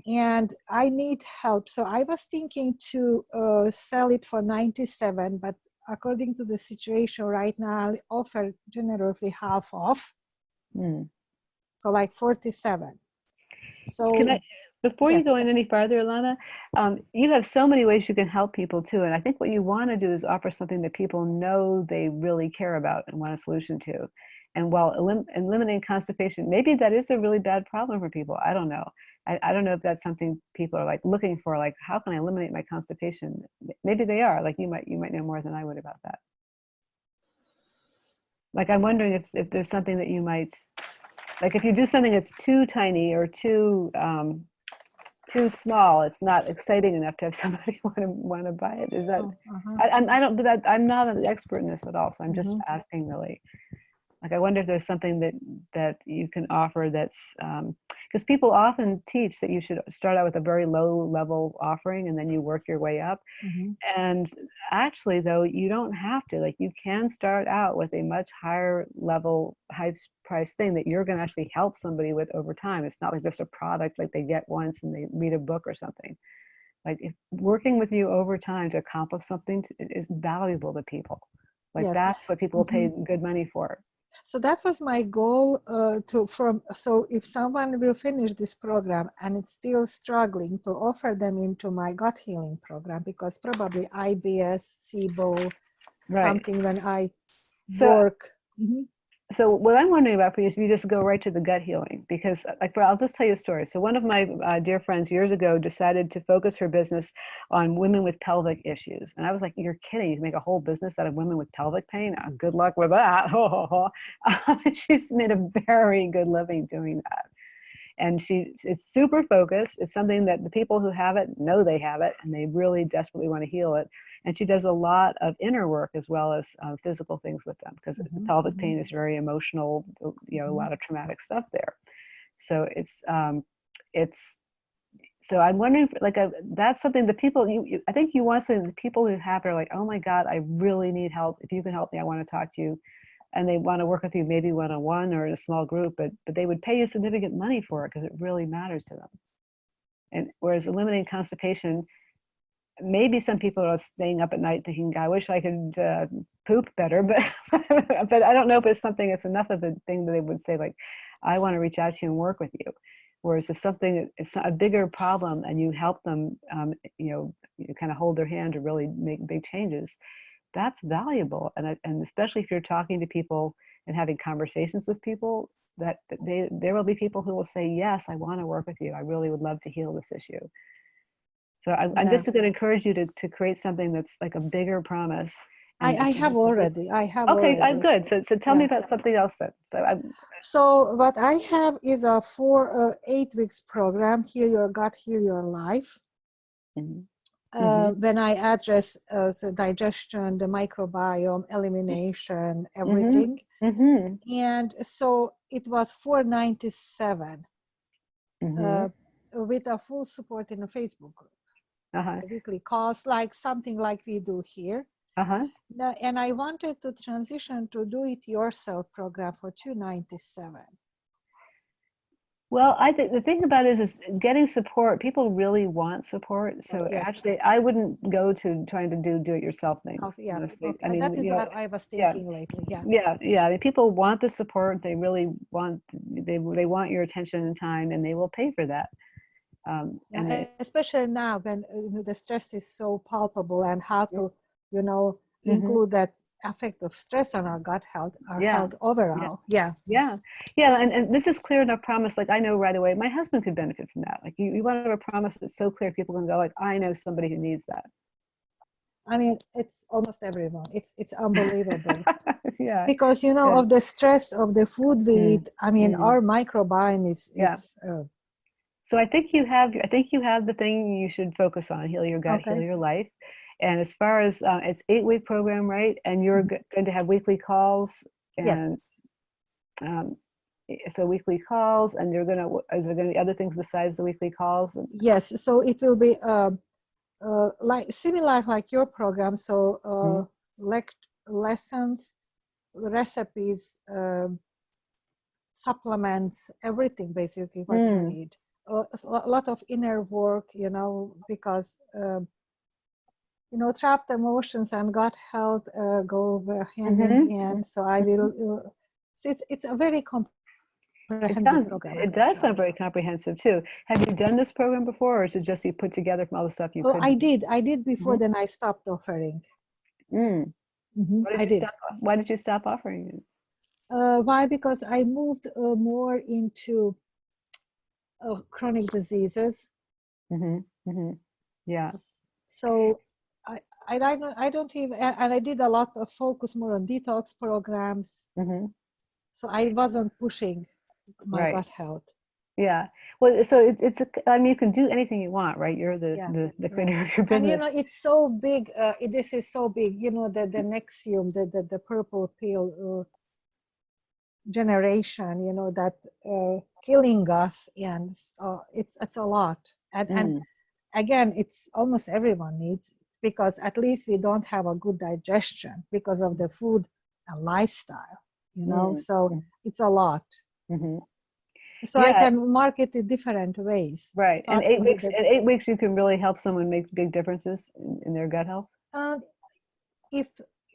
and I need help. So I was thinking to sell it for 97, but according to the situation right now, I'll offer generously half off. So like 47. So can I, before you yes. go in any farther, Ilana, you have so many ways you can help people too. And I think what you want to do is offer something that people know they really care about and want a solution to. And while eliminating constipation, maybe that is a really bad problem for people. I don't know. I don't know if that's something people are like looking for, like, how can I eliminate my constipation? Maybe they are, like you might know more than I would about that. Like, I'm wondering if there's something that you might, like if you do something that's too tiny or too small, it's not exciting enough to have somebody want to buy it. Is that? I don't. But I'm not an expert in this at all, so I'm just asking really. Like, I wonder if there's something that you can offer that's, because people often teach that you should start out with a very low level offering and then you work your way up. And actually, though, you don't have to. Like, you can start out with a much higher level, high price thing that you're going to actually help somebody with over time. It's not like just a product like they get once and they read a book or something. Like, working with you over time to accomplish something is valuable to people. Like, yes. That's what people will pay good money for. So that was my goal so if someone will finish this program and it's still struggling, to offer them into my gut healing program, because probably IBS, SIBO, something when I work. So what I'm wondering about for you is if you just go right to the gut healing, because I'll just tell you a story. So one of my dear friends years ago decided to focus her business on women with pelvic issues. And I was like, you're kidding, you make a whole business out of women with pelvic pain? Good luck with that. She's made a very good living doing that. And it's super focused. It's something that the people who have it know they have it, and they really desperately want to heal it. And she does a lot of inner work as well as physical things with them, because pelvic pain is very emotional, a lot of traumatic stuff there. So so I'm wondering, that's something that people, I think you want something, the people who have it are like, oh my God, I really need help. If you can help me, I want to talk to you. And they want to work with you maybe one-on-one or in a small group, but they would pay you significant money for it because it really matters to them. And whereas eliminating constipation, maybe some people are staying up at night thinking, I wish I could poop better, but but I don't know if it's something, it's enough of a thing that they would say, like, I want to reach out to you and work with you. Whereas if something, it's not a bigger problem and you help them, you kind of hold their hand to really make big changes, that's valuable. And especially if you're talking to people and having conversations with people, that there will be people who will say, yes, I want to work with you. I really would love to heal this issue. So I'm just going to encourage you to create something that's like a bigger promise I have already. I have okay, already. good. So tell me about something else then. So what I have is a 8 weeks program, Heal Your Gut, Heal Your Life. When I address the digestion, the microbiome, elimination, everything. And so it was $497 with a full support in a Facebook group. So weekly calls, like something like we do here. And I wanted to transition to do-it-yourself program for $297. Well, I think the thing about it is getting support. People really want support. So actually, I wouldn't go to trying to do it yourself things. Honestly. Okay. I mean, that is what I was thinking lately. Yeah. I mean, people want the support. They really want. They want your attention and time, and they will pay for that. Especially now when the stress is so palpable, and how to, include that effect of stress on our gut health, our health overall. And this is clear enough promise. Like, I know right away my husband could benefit from that. Like, you want to have a promise that's so clear people can go like, I know somebody who needs that. I mean, it's almost everyone. It's unbelievable. Because of the stress of the food we eat. I mean, our microbiome is so I think you have the thing you should focus on: heal your gut, heal your life. And as far as it's 8-week program, right? And you're going to have weekly calls. And, so weekly calls, and is there going to be other things besides the weekly calls? Yes. So it will be like similar like your program. So lessons, recipes, supplements, everything basically what you need. A lot of inner work, because trapped emotions and gut health go hand in hand. So I will. It's a very comprehensive program. It does sound very comprehensive too. Have you done this program before, or is it just you put together from all the stuff you could? I did before. Then I stopped offering. Why did you stop offering it? Why? Because I moved more into chronic diseases. Yeah. So I don't even, and I did a lot of focus more on detox programs. So I wasn't pushing my gut health. Yeah. Well, so I mean, you can do anything you want, right? You're the creator of your business. And it's so big. This is so big. The Nexium, the purple pill generation. That killing us, and it's a lot. And again, it's almost everyone needs it, because at least we don't have a good digestion because of the food and lifestyle. So it's a lot. So I can market it different ways. Right. And 8 weeks, you can really help someone make big differences in their gut health. If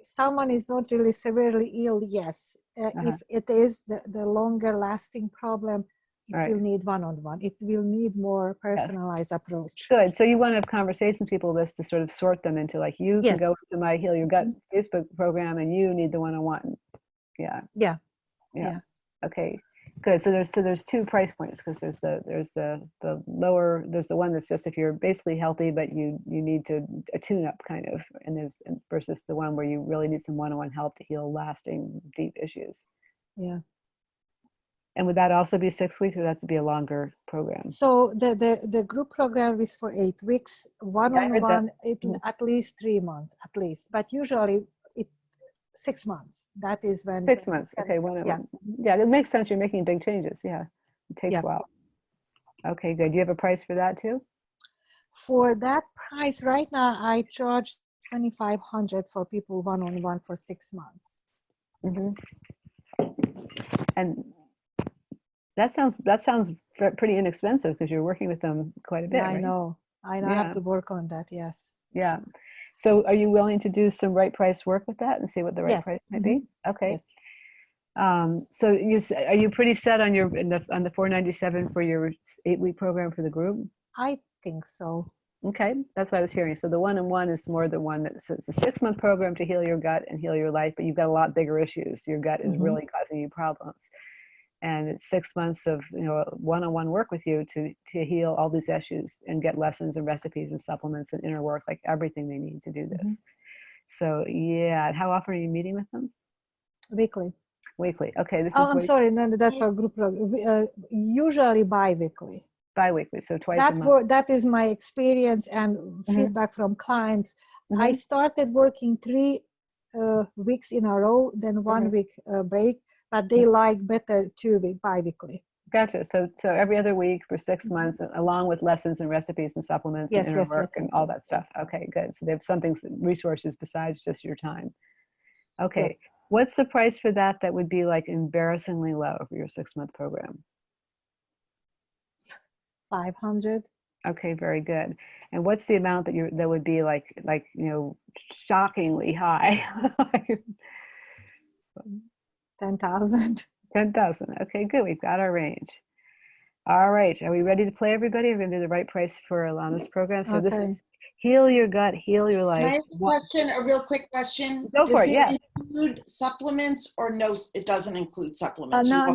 someone is not really severely ill, yes. If it is the longer lasting problem, it will need one-on-one. It will need more personalized approach. Good. So you want to have conversations with people with this to sort of sort them into, like, you can go to my Heal Your Gut Facebook program, and you need the one-on-one. Yeah. Okay. Good. So there's 2 price points, because there's the lower, there's the one that's just if you're basically healthy but you need to a tune up kind of, and there's versus the one where you really need some one-on-one help to heal lasting deep issues. Yeah. And would that also be 6 weeks, or that's to be a longer program? So the group program is for 8 weeks. One-on-one, at least 3 months, at least. But usually 6 months. That is when 6 months. Okay. Yeah, it makes sense. You're making big changes. Yeah, it takes a while. Okay, good. You have a price for that too? For that price, right now I charge $2,500 for people one-on-one for 6 months. And that sounds pretty inexpensive, because you're working with them quite a bit. I right? know. I have to work on that. Yes. Yeah. So are you willing to do some right price work with that and see what the right price might be? Okay. Yes. So are you pretty set on on the $497 for your 8-week program for the group? I think so. Okay, that's what I was hearing. So the one-on-one is more the one that's it's a 6-month program to heal your gut and heal your life, but you've got a lot bigger issues. Your gut is really causing you problems. And it's 6 months of one-on-one work with you to heal all these issues and get lessons and recipes and supplements and inner work, like everything they need to do this. So yeah, how often are you meeting with them? Weekly. Weekly. Okay, this Oh, is I'm sorry. No, no, that's for group program. Usually bi-weekly. bi-weekly, so twice a month. That is my experience and feedback from clients. I started working 3 weeks in a row, then 1 week break, but they like better 2 week bi-weekly. Gotcha. So every other week for 6 months, along with lessons and recipes and supplements and inner work and all that stuff. Okay, good. So they have something, resources besides just your time. Okay. Yes. What's the price for that would be like embarrassingly low for your 6-month program? 500. Okay, very good. And what's the amount that would be like shockingly high? 10,000. 10,000. Okay, good. We've got our range. All right. Are we ready to play, everybody? We're going to do the right price for Alana's program. So this is Heal Your Gut, Heal Your Life. Can I ask a question? A real quick question? Go for it. Does Yeah. it include supplements or no? It doesn't include supplements. No.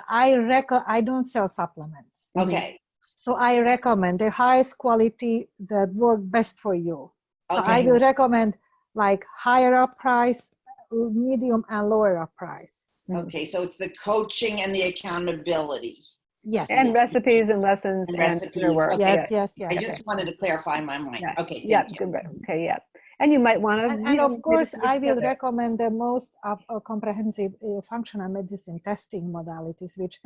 I don't sell supplements. Okay. So I recommend the highest quality that work best for you. So Okay. I will recommend like higher up price, medium and lower up price. Okay, so it's the coaching and the accountability. Yes. And recipes and lessons and recipes. inner work. Okay. Yes. I just wanted to clarify my mind. Yeah. Okay, Yeah. thank you. Good. Okay. Yeah. And you might want to. And of course, I will recommend the most comprehensive functional medicine testing modalities, which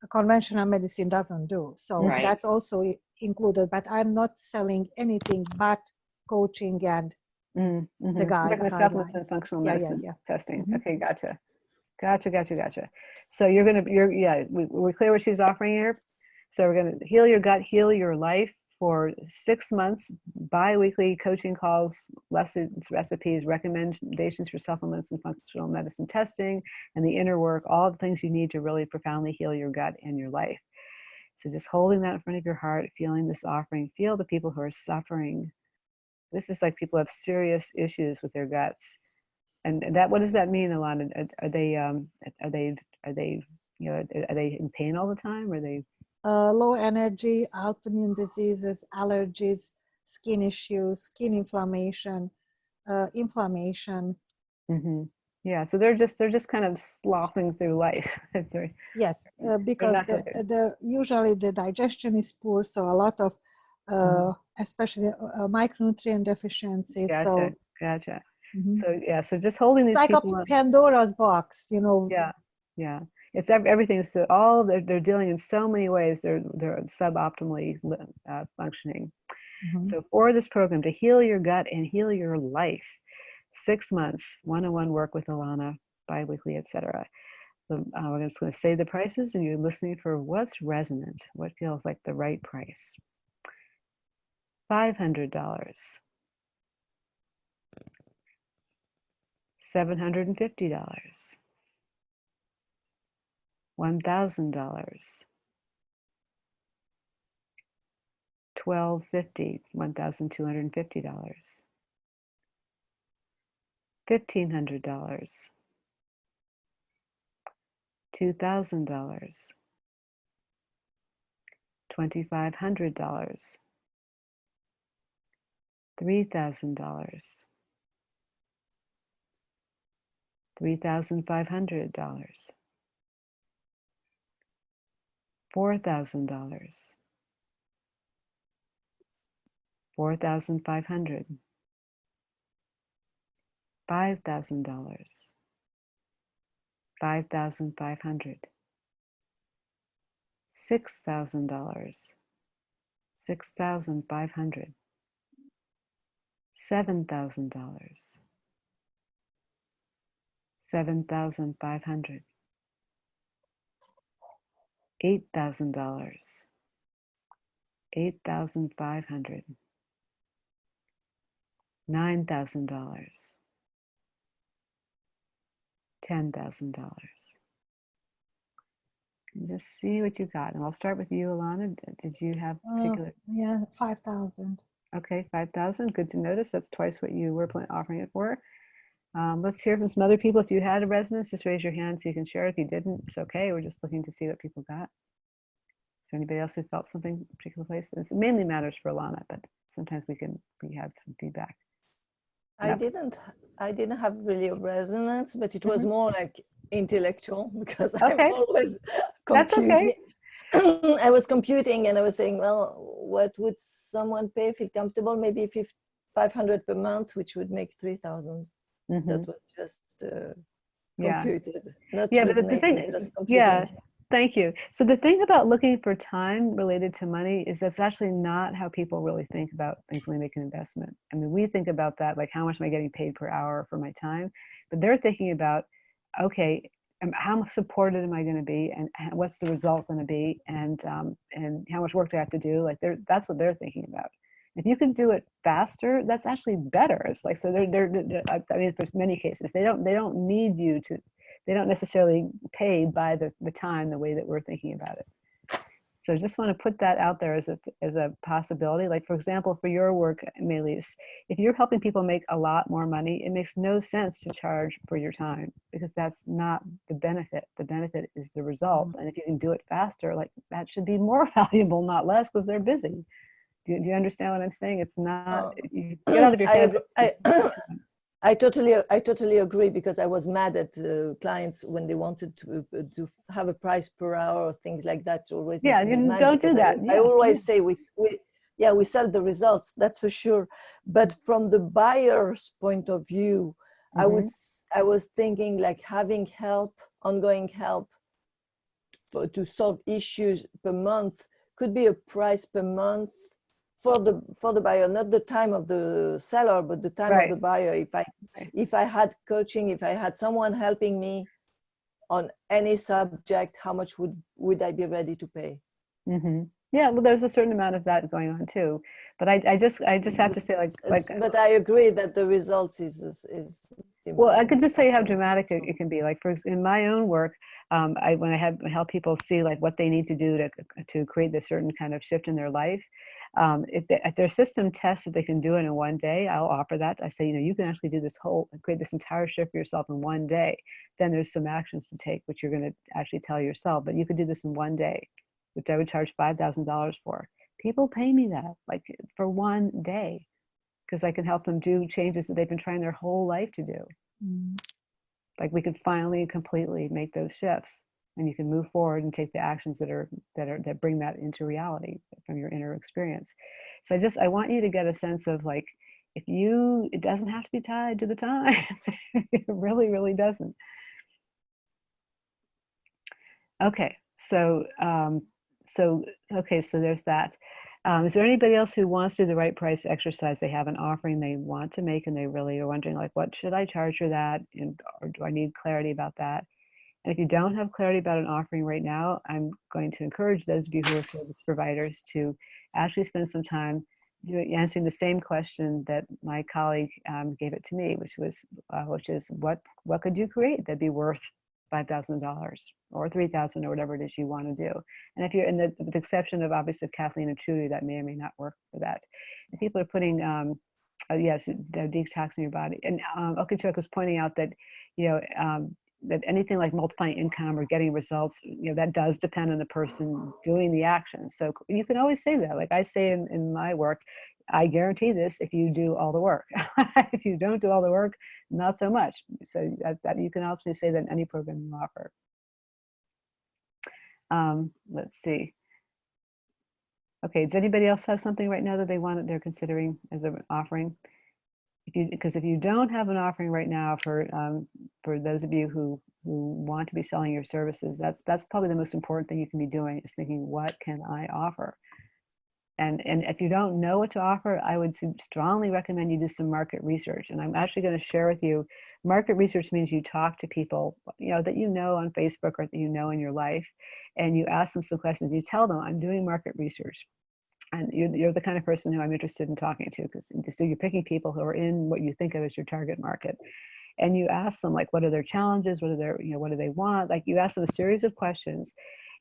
conventional medicine doesn't do. So that's also included. But I'm not selling anything but coaching and the guidelines. And functional medicine testing. Mm-hmm. Okay, gotcha. So we're clear what she's offering here. So we're going to heal your gut, heal your life for 6 months, bi-weekly coaching calls, lessons, recipes, recommendations for supplements and functional medicine testing, and the inner work, all the things you need to really profoundly heal your gut and your life. So just holding that in front of your heart, feeling this offering, feel the people who are suffering. This is like people have serious issues with their guts. And that, what does that mean, Alana? Are they in pain all the time? Or are they low energy, autoimmune diseases, allergies, skin issues, skin inflammation, inflammation. Yeah, so they're just kind of sloughing through life. Yes, because usually the digestion is poor, so a lot of especially micronutrient deficiencies. Gotcha. So just holding these like people a Pandora's box, Yeah. It's everything. So all they're dealing in so many ways. They're suboptimally functioning. So for this program to heal your gut and heal your life, 6 months, one-on-one work with Alana, bi-weekly, etc. So we're just going to say the prices, and you're listening for what's resonant, what feels like the right price. $500, $750, $1,000, $1,250, $1,250, $1,500, $2,000, $2,500, $3,000, $3,500, $4,000, $4,500, $5,000, $5,500, $6,000, $6,500, $7,000, $7,500, $8,000, $8,500, $9,000, $10,000. Just see what you got. And I'll start with you, Alana. Did you have particular? 5,000. Okay, 5,000. Good to notice. That's twice what you were offering it for. Let's hear from some other people. If you had a resonance, just raise your hand so you can share. If you didn't, it's okay. We're just looking to see what people got. Is there anybody else who felt something in a particular place? It mainly matters for Alana, but sometimes we have some feedback. I didn't have really a resonance, but it was more like intellectual because I'm Okay. always That's computing. okay. I was computing and I was saying, well, what would someone pay, feel comfortable? Maybe 500 per month, which would make 3,000. That was just computed, not yeah, but the resonating, thing, just yeah, computing. thank you. So the thing about looking for time related to money is that's actually not how people really think about things when they make an investment. I mean, we think about that, like how much am I getting paid per hour for my time? But they're thinking about, okay, how supported am I going to be, and what's the result going to be, and how much work do I have to do? Like that's what they're thinking about. If you can do it faster, that's actually better. It's like, so I mean, for many cases, they don't need you to, they don't necessarily pay by the time the way that we're thinking about it. So just want to put that out there as a possibility. Like, for example, for your work, Melis, if you're helping people make a lot more money, it makes no sense to charge for your time because that's not the benefit. The benefit is the result. And if you can do it faster, like that should be more valuable, not less, because they're busy. Do you understand what I'm saying? It's not, you get out of your head. I totally agree, because I was mad at clients when they wanted to have a price per hour or things like that. To always yeah, make me mad, don't do that. I always say we sell the results, that's for sure. But from the buyer's point of view, I was thinking like having help, ongoing help to solve issues per month could be a price per month for the buyer, not the time of the seller, but the time of the buyer. If I had coaching, if I had someone helping me on any subject, how much would I be ready to pay? Yeah, well, there's a certain amount of that going on too. But I just have to say, like. But I agree that the results is well, I could just tell you how dramatic it can be. Like, in my own work, when I help people see like what they need to do to create this certain kind of shift in their life. If their system tests that they can do it in one day, I'll offer that. I say, you can actually do create this entire shift for yourself in one day. Then there's some actions to take, which you're going to actually tell yourself. But you could do this in one day, which I would charge $5,000 for. People pay me that, like for one day, because I can help them do changes that they've been trying their whole life to do. Like we could finally completely make those shifts. And you can move forward and take the actions that bring that into reality from your inner experience. So I want you to get a sense of like, it doesn't have to be tied to the time. It really, really doesn't. Okay, so there's that. Is there anybody else who wants to do the right price exercise? They have an offering they want to make, and they really are wondering like, what should I charge for that? Or do I need clarity about that? And if you don't have clarity about an offering right now, I'm going to encourage those of you who are service providers to actually spend some time answering the same question that my colleague gave it to me, which is what could you create that'd be worth $5,000 or $3,000 or whatever it is you want to do. And if you're with the exception of obviously Kathleen and Trudy, that may or may not work for that. If people are putting detoxing your body, and Okichuk was pointing out that that anything like multiplying income or getting results, that does depend on the person doing the action. So you can always say that. Like I say in my work, I guarantee this if you do all the work. If you don't do all the work, not so much. So that you can also say that in any program you offer. Let's see. Okay, does anybody else have something right now that they're considering as an offering? Because if you don't have an offering right now for those of you who want to be selling your services, that's probably the most important thing you can be doing, is thinking, what can I offer? And if you don't know what to offer, I would strongly recommend you do some market research. And I'm actually going to share with you, market research means you talk to people, that you know on Facebook or that you know in your life, and you ask them some questions. You tell them, I'm doing market research. And you're the kind of person who I'm interested in talking to, because so you're picking people who are in what you think of as your target market. And you ask them, like, what are their challenges? What do they want? Like, you ask them a series of questions,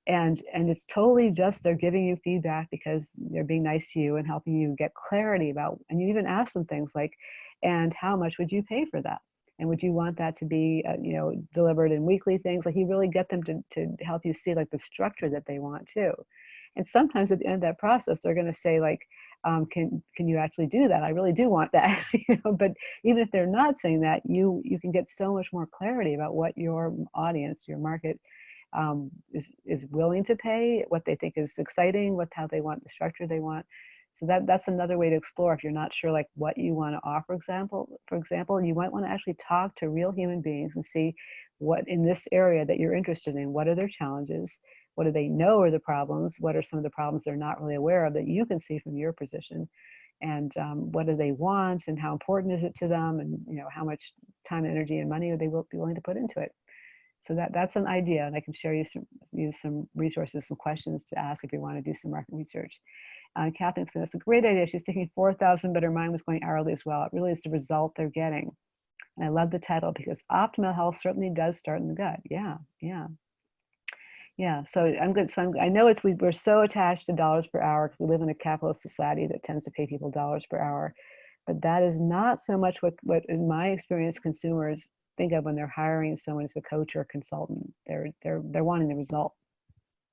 and it's totally just they're giving you feedback because they're being nice to you and helping you get clarity about. And you even ask them things like, and how much would you pay for that? And would you want that to be, delivered in weekly things? Like, you really get them to help you see like the structure that they want too. And sometimes at the end of that process, they're going to say like, can you actually do that? I really do want that. But even if they're not saying that, you can get so much more clarity about what your audience, your market, is willing to pay, what they think is exciting, how they want, the structure they want. So that's another way to explore if you're not sure like what you want to offer. For example, you might want to actually talk to real human beings and see what in this area that you're interested in, what are their challenges, what do they know are the problems, what are some of the problems they're not really aware of that you can see from your position, and what do they want, and how important is it to them, and how much time, energy, and money are they be willing to put into it. So that's an idea, and I can share you some resources, some questions to ask if you want to do some market research. Kathleen said, that's a great idea. She's thinking 4,000, but her mind was going hourly as well. It really is the result they're getting. And I love the title because optimal health certainly does start in the gut. Yeah. So I'm good. So I know we're so attached to dollars per hour because we live in a capitalist society that tends to pay people dollars per hour. But that is not so much what in my experience, consumers think of when they're hiring someone as a coach or a consultant. They're wanting the result.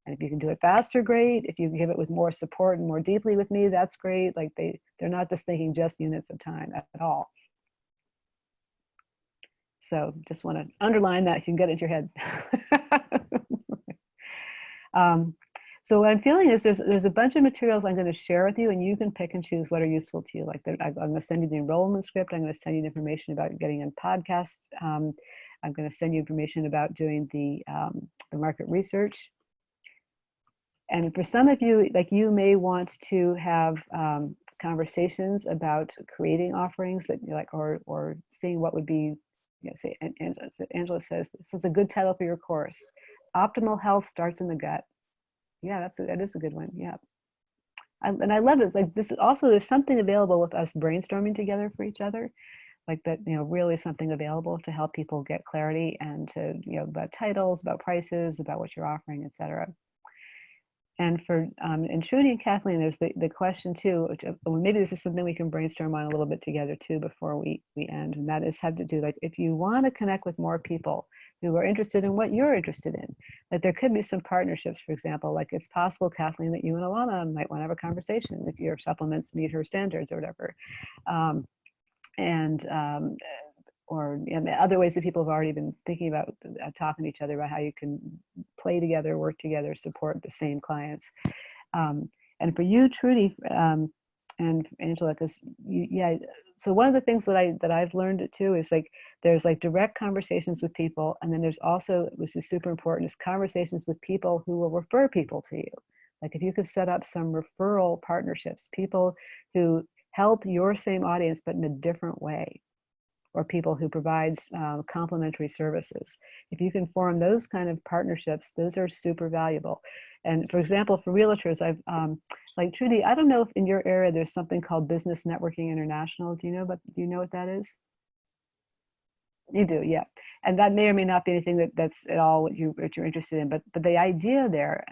And if you can do it faster, great. If you can give it with more support and more deeply with me, that's great. Like they're not just thinking just units of time at all. So just want to underline that if you can get it into your head. So what I'm feeling is there's a bunch of materials I'm going to share with you, and you can pick and choose what are useful to you. Like I'm going to send you the enrollment script. I'm going to send you the information about getting in podcasts. I'm going to send you information about doing the market research. And for some of you, like you may want to have conversations about creating offerings that you like, or seeing what would be, say, Angela says, this is a good title for your course. Optimal health starts in the gut. Yeah, that is a good one. Yeah. And I love it. Like this is also, there's something available with us brainstorming together for each other. Like that, really something available to help people get clarity and to, about titles, about prices, about what you're offering, et cetera. And for and Trudy and Kathleen, there's the question too, which, maybe this is something we can brainstorm on a little bit together too before we end. And that is have to do, like, if you want to connect with more people who are interested in what you're interested in, like there could be some partnerships, for example, like it's possible, Kathleen, that you and Alana might want to have a conversation if your supplements meet her standards or whatever. Or other ways that people have already been thinking about talking to each other about how you can play together, work together, support the same clients. And for you, Trudy, and Angela, because so one of the things that I've learned too is like there's like direct conversations with people, and then there's also, which is super important, is conversations with people who will refer people to you. Like if you could set up some referral partnerships, people who help your same audience but in a different way, or people who provides complementary services. If you can form those kind of partnerships, those are super valuable. And for example, for realtors, I've like Trudy, I don't know if in your area there's something called Business Networking International. Do you know what that is? You do, yeah. And that may or may not be anything that's at all what you're interested in. But the idea there,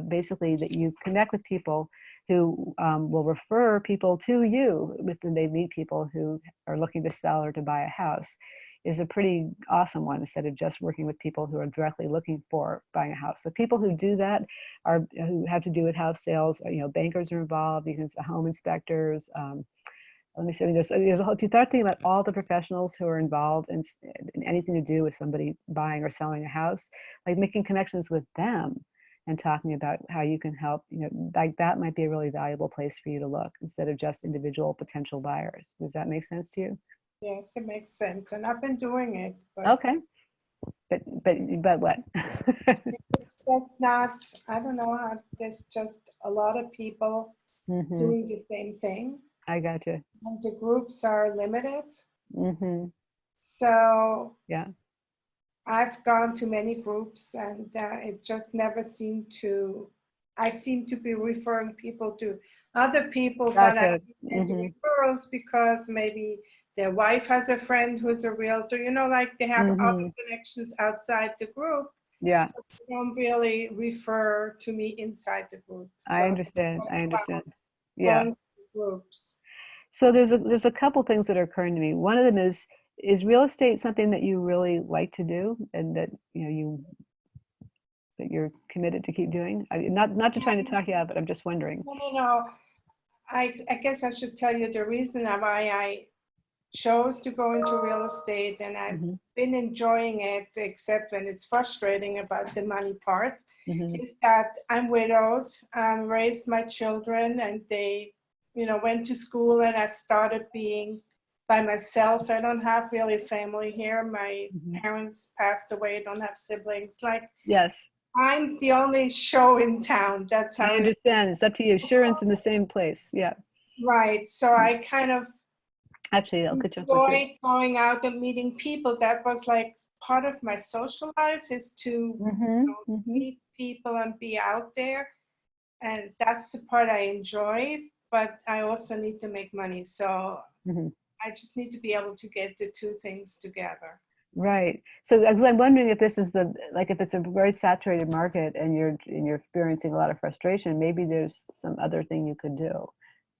basically, that you connect with people who will refer people to you when they meet people who are looking to sell or to buy a house, is a pretty awesome one, instead of just working with people who are directly looking for buying a house. So people who do that who have to do with house sales, bankers are involved, you can say home inspectors. Let me see, there's a whole, if you start thinking about all the professionals who are involved in anything to do with somebody buying or selling a house, like making connections with them and talking about how you can help, like that might be a really valuable place for you to look instead of just individual potential buyers. Does that make sense to you? Yes, it makes sense. And I've been doing it. But okay. But what? it's just not, I don't know how, there's just a lot of people doing the same thing. I got you. And the groups are limited. So yeah, I've gone to many groups, and it just never seemed to, I seem to be referring people to other people, but I get referrals because maybe their wife has a friend who's a realtor, like they have other connections outside the group. Yeah. So they don't really refer to me inside the group. So I understand. Yeah. going to groups. So there's a couple things that are occurring to me. One of them is real estate something that you really like to do and that that you're committed to keep doing? Not to trying to talk you out, but I'm just wondering. No. I guess I should tell you the reason why I chose to go into real estate, and I've been enjoying it, except when it's frustrating about the money part, is that I'm widowed, raised my children, and they, went to school, and I started being by myself. I don't have really family here. My parents passed away, don't have siblings. Like, yes, I'm the only show in town. That's how I understand. It's up to you. Assurance in the same place. Yeah. Right. So I kind of actually, I'll catch up with you. enjoyed going out and meeting people. That was like part of my social life, is to meet people and be out there. And that's the part I enjoy, but I also need to make money. So I just need to be able to get the two things together. Right. So I'm wondering if this is if it's a very saturated market and you're experiencing a lot of frustration, maybe there's some other thing you could do.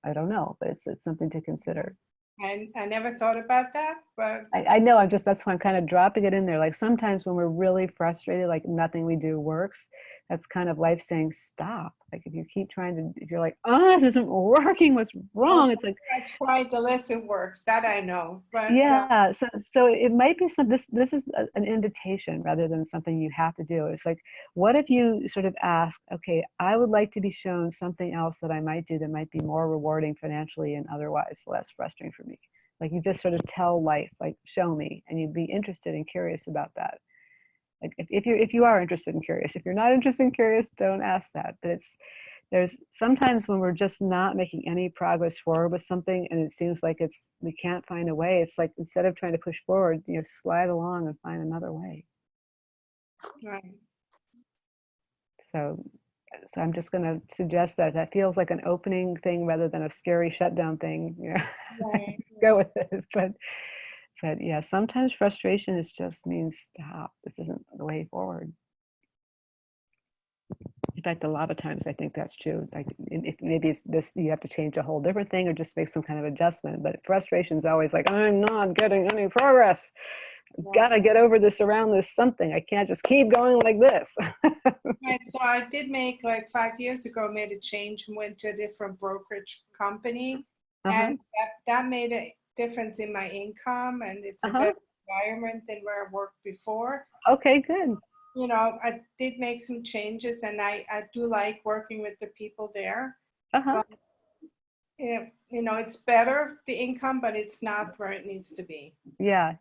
I don't know, but it's something to consider. And I never thought about that, but I know, that's why I'm kind of dropping it in there. Like sometimes when we're really frustrated, like nothing we do works, that's kind of life saying stop. Like if you keep trying to, if you're like, oh, this isn't working, what's wrong? It's like, I tried the less it works, that I know. But yeah, so it might be this is an invitation rather than something you have to do. It's like, what if you sort of ask, okay, I would like to be shown something else that I might do that might be more rewarding financially and otherwise less frustrating for me. Like you just sort of tell life, like, show me, and you'd be interested and curious about that. Like if you are interested and curious. If you're not interested and curious, don't ask that. But there's sometimes when we're just not making any progress forward with something, and it seems like we can't find a way. It's like instead of trying to push forward, slide along and find another way. right. So I'm just going to suggest that feels like an opening thing rather than a scary shutdown thing. Right. Go with it. But yeah, sometimes frustration just means stop. This isn't the way forward. In fact, a lot of times I think that's true. Like if maybe it's this, you have to change a whole different thing or just make some kind of adjustment. But frustration is always like, I'm not getting any progress. I've got to get over this around this something. I can't just keep going like this. Right. So I did make, like 5 years ago, made a change and went to a different brokerage company. And that made a difference in my income, and it's a better environment than where I worked before. Okay, good. I did make some changes, and I do like working with the people there. But, it's better, the income, but it's not where it needs to be. Yeah.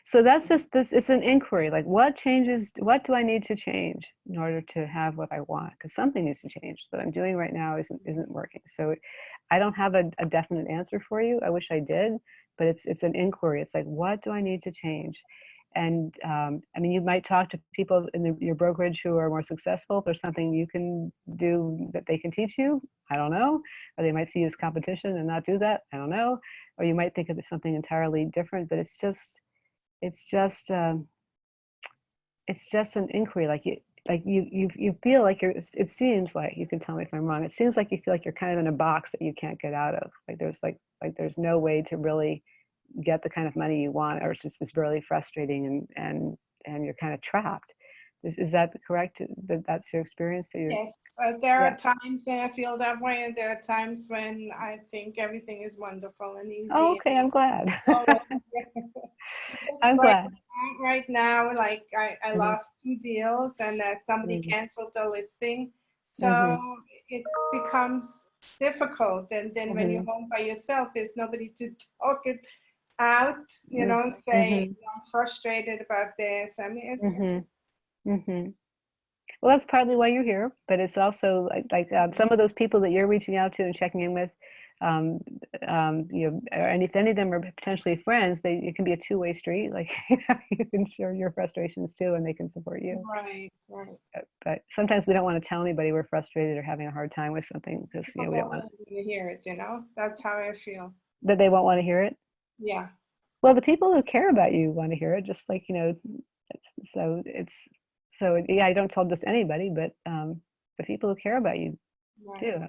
So that's just this, it's an inquiry, like what do I need to change in order to have what I want? Because something needs to change. What I'm doing right now isn't working. So I don't have a definite answer for you. I wish I did, but it's an inquiry. It's like, what do I need to change? And I mean, you might talk to people in your brokerage who are more successful. If there's something you can do that they can teach you, I don't know. Or they might see you as competition and not do that, I don't know. Or you might think of something entirely different. But it's just an inquiry. Like you feel like it seems like, you can tell me if I'm wrong, it seems like you feel like you're kind of in a box that you can't get out of. Like there's no way to really get the kind of money you want, or it's really frustrating and you're kind of trapped. Is that correct? That's your experience? So yes, there are times when I feel that way, and there are times when I think everything is wonderful and easy. Oh, okay, I'm glad. Just I'm glad. Right now, like I lost 2 deals, and somebody canceled the listing. So it becomes difficult. And then when you're home by yourself, there's nobody to talk it out, and say, I'm frustrated about this. I mean, it's Well, that's partly why you're here, but it's also like some of those people that you're reaching out to and checking in with, and if any of them are potentially friends, it can be a two-way street. Like you can share your frustrations too, and they can support you. right. But sometimes we don't want to tell anybody we're frustrated or having a hard time with something because we don't want to hear it. That's how I feel. That they won't want to hear it. Yeah. Well, the people who care about you want to hear it, just like So yeah, I don't tell just anybody, but the people who care about you do.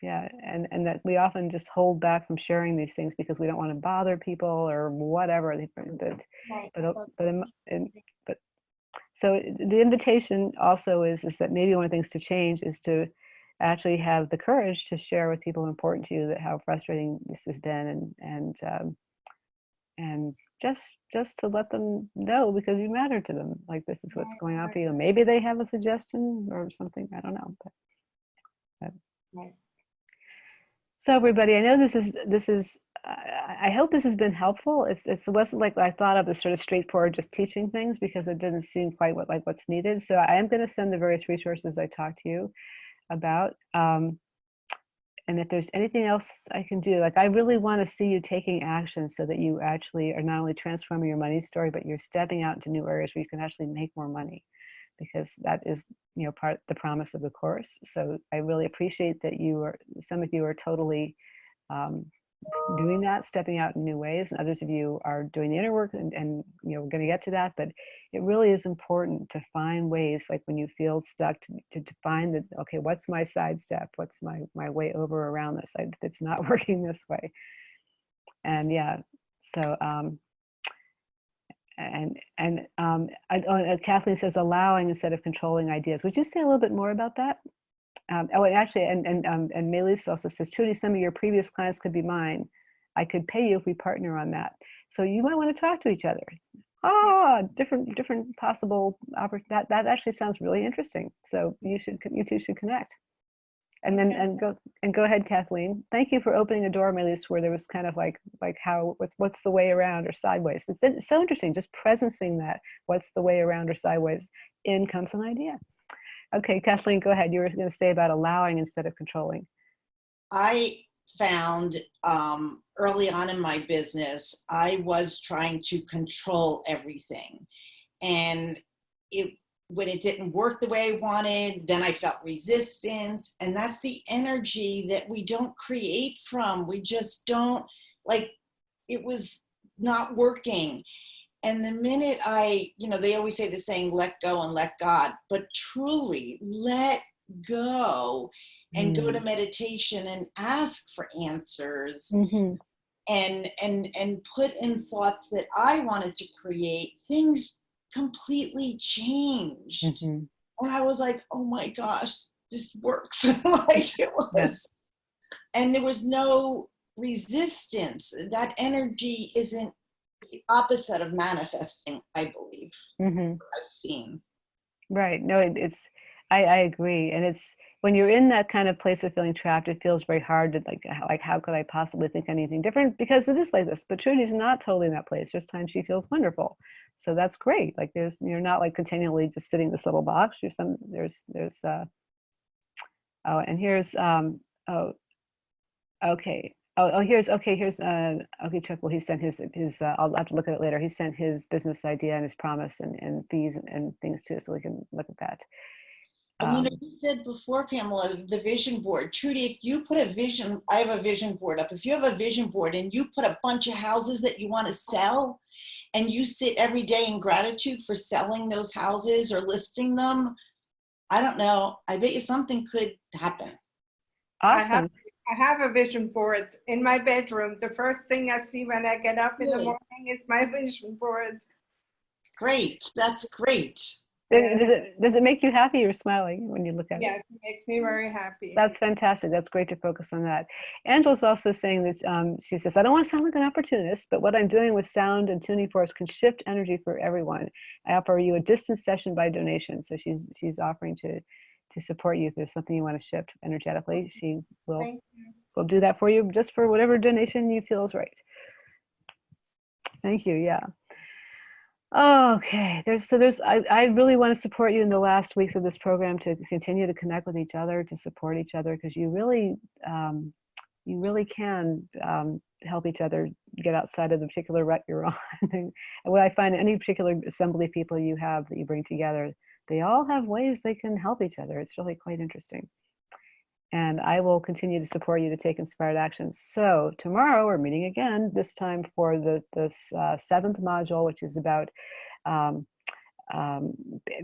Yeah, and that we often just hold back from sharing these things because we don't want to bother people or whatever. But so the invitation also is that maybe one of the things to change is to actually have the courage to share with people important to you that how frustrating this has been, and just to let them know, because you matter to them, like this is what's going on for you. Maybe they have a suggestion or something, I don't know, but. Right. So everybody, I know this is I hope this has been helpful. It wasn't like I thought of as sort of straightforward just teaching things, because it didn't seem quite like what's needed. So I am going to send the various resources I talked to you about. And if there's anything else I can do, like I really want to see you taking action so that you actually are not only transforming your money story, but you're stepping out into new areas where you can actually make more money, because that is, you know, part the promise of the course. So I really appreciate that some of you are totally doing that, stepping out in new ways, and others of you are doing the inner work, and you know, we're going to get to that. But it really is important to find ways, like when you feel stuck, to find that, okay, what's my sidestep, what's my way over around this, it's not working this way. And yeah, so Kathleen says allowing instead of controlling ideas. Would you say a little bit more about that? And actually, and Melis also says, Trudy, some of your previous clients could be mine. I could pay you if we partner on that. So you might want to talk to each other. Different possible that actually sounds really interesting. So you two should connect. And then go ahead, Kathleen. Thank you for opening a door, Melis, where there was kind of like how what's the way around or sideways. It's so interesting, just presencing that what's the way around or sideways. In comes an idea. Okay, Kathleen, go ahead. You were going to say about allowing instead of controlling. I found early on in my business, I was trying to control everything. And when it didn't work the way I wanted, then I felt resistance. And that's the energy that we don't create from. We just don't, like, it was not working. And the minute they always say the saying, let go and let God, but truly let go and go to meditation and ask for answers, and put in thoughts that I wanted to create, things completely changed. And I was like, oh my gosh, this works. Like it was. Yes. And there was no resistance. That energy isn't the opposite of manifesting, I believe. I've seen. Right. No, I agree. And it's when you're in that kind of place of feeling trapped, it feels very hard to like how could I possibly think anything different? Because it is like this. But Trudy's not totally in that place. There's times she feels wonderful. So that's great. Like you're not like continually just sitting in this little box. And here's okay. Here's Chuck. Well, he sent his I'll have to look at it later. He sent his business idea and his promise and fees and things too, so we can look at that. And you said before, Pamela, the vision board. Trudy, if you put a vision, I have a vision board up. If you have a vision board and you put a bunch of houses that you want to sell, and you sit every day in gratitude for selling those houses or listing them, I don't know. I bet you something could happen. Awesome. I have a vision board in my bedroom. The first thing I see when I get up in the morning is my vision board. Great. That's great. Does it make you happy or smiling when you look at it? Yes, it makes me very happy. That's fantastic. That's great to focus on that. Angela's also saying that she says, I don't want to sound like an opportunist, but what I'm doing with sound and tuning forks can shift energy for everyone. I offer you a distance session by donation. So she's offering to support you if there's something you want to shift energetically. She will do that for you, just for whatever donation you feel is right. Thank you. Yeah. Okay. I really want to support you in the last weeks of this program to continue to connect with each other, to support each other, because you really can help each other get outside of the particular rut you're on. And what I find, any particular assembly of people you have that you bring together, they all have ways they can help each other. It's really quite interesting. And I will continue to support you to take inspired actions. So tomorrow we're meeting again, this time for the seventh module, which is about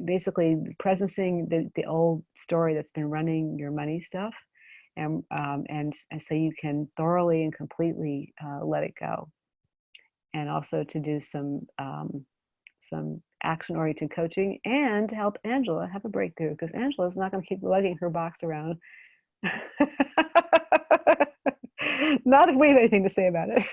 basically presencing the old story that's been running your money stuff, and so you can thoroughly and completely let it go, and also to do some action-oriented coaching and to help Angela have a breakthrough, because Angela is not going to keep lugging her box around Not if we have anything to say about it.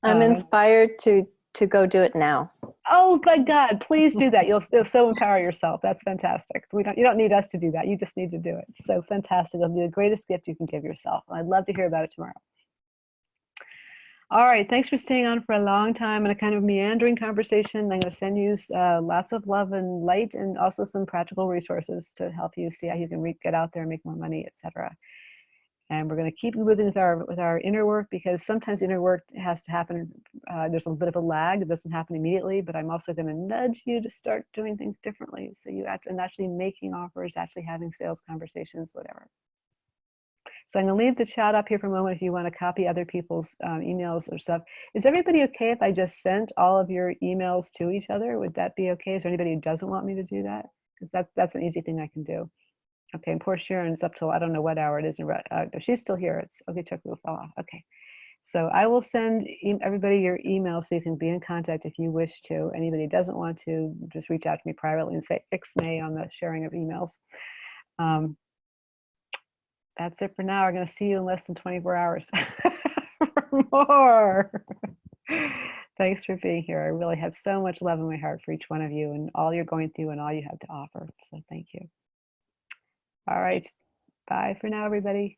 I'm inspired to go do it now. Oh my God, please do that. You'll still so empower yourself. That's fantastic. You don't need us to do that. You just need to do it. So fantastic. It'll be the greatest gift you can give yourself. I'd love to hear about it tomorrow. All right, thanks for staying on for a long time and a kind of meandering conversation. I'm going to send you lots of love and light, and also some practical resources to help you see how you can get out there and make more money, etc. And we're going to keep moving with our inner work, because sometimes inner work has to happen. There's a bit of a lag. It doesn't happen immediately, but I'm also going to nudge you to start doing things differently. So you actually making offers, actually having sales conversations, whatever. So I'm going to leave the chat up here for a moment if you want to copy other people's emails or stuff. Is everybody okay if I just sent all of your emails to each other? Would that be okay? Is there anybody who doesn't want me to do that? Because that's an easy thing I can do. Okay, and poor Sharon's up till I don't know what hour it is. She's still here. It's okay. Chuck will fall off. Okay, so I will send everybody your email so you can be in contact if you wish to. Anybody who doesn't want to, just reach out to me privately and say ixnay on the sharing of emails. That's it for now. We're going to see you in less than 24 hours for more. Thanks for being here. I really have so much love in my heart for each one of you and all you're going through and all you have to offer. So thank you. All right. Bye for now, everybody.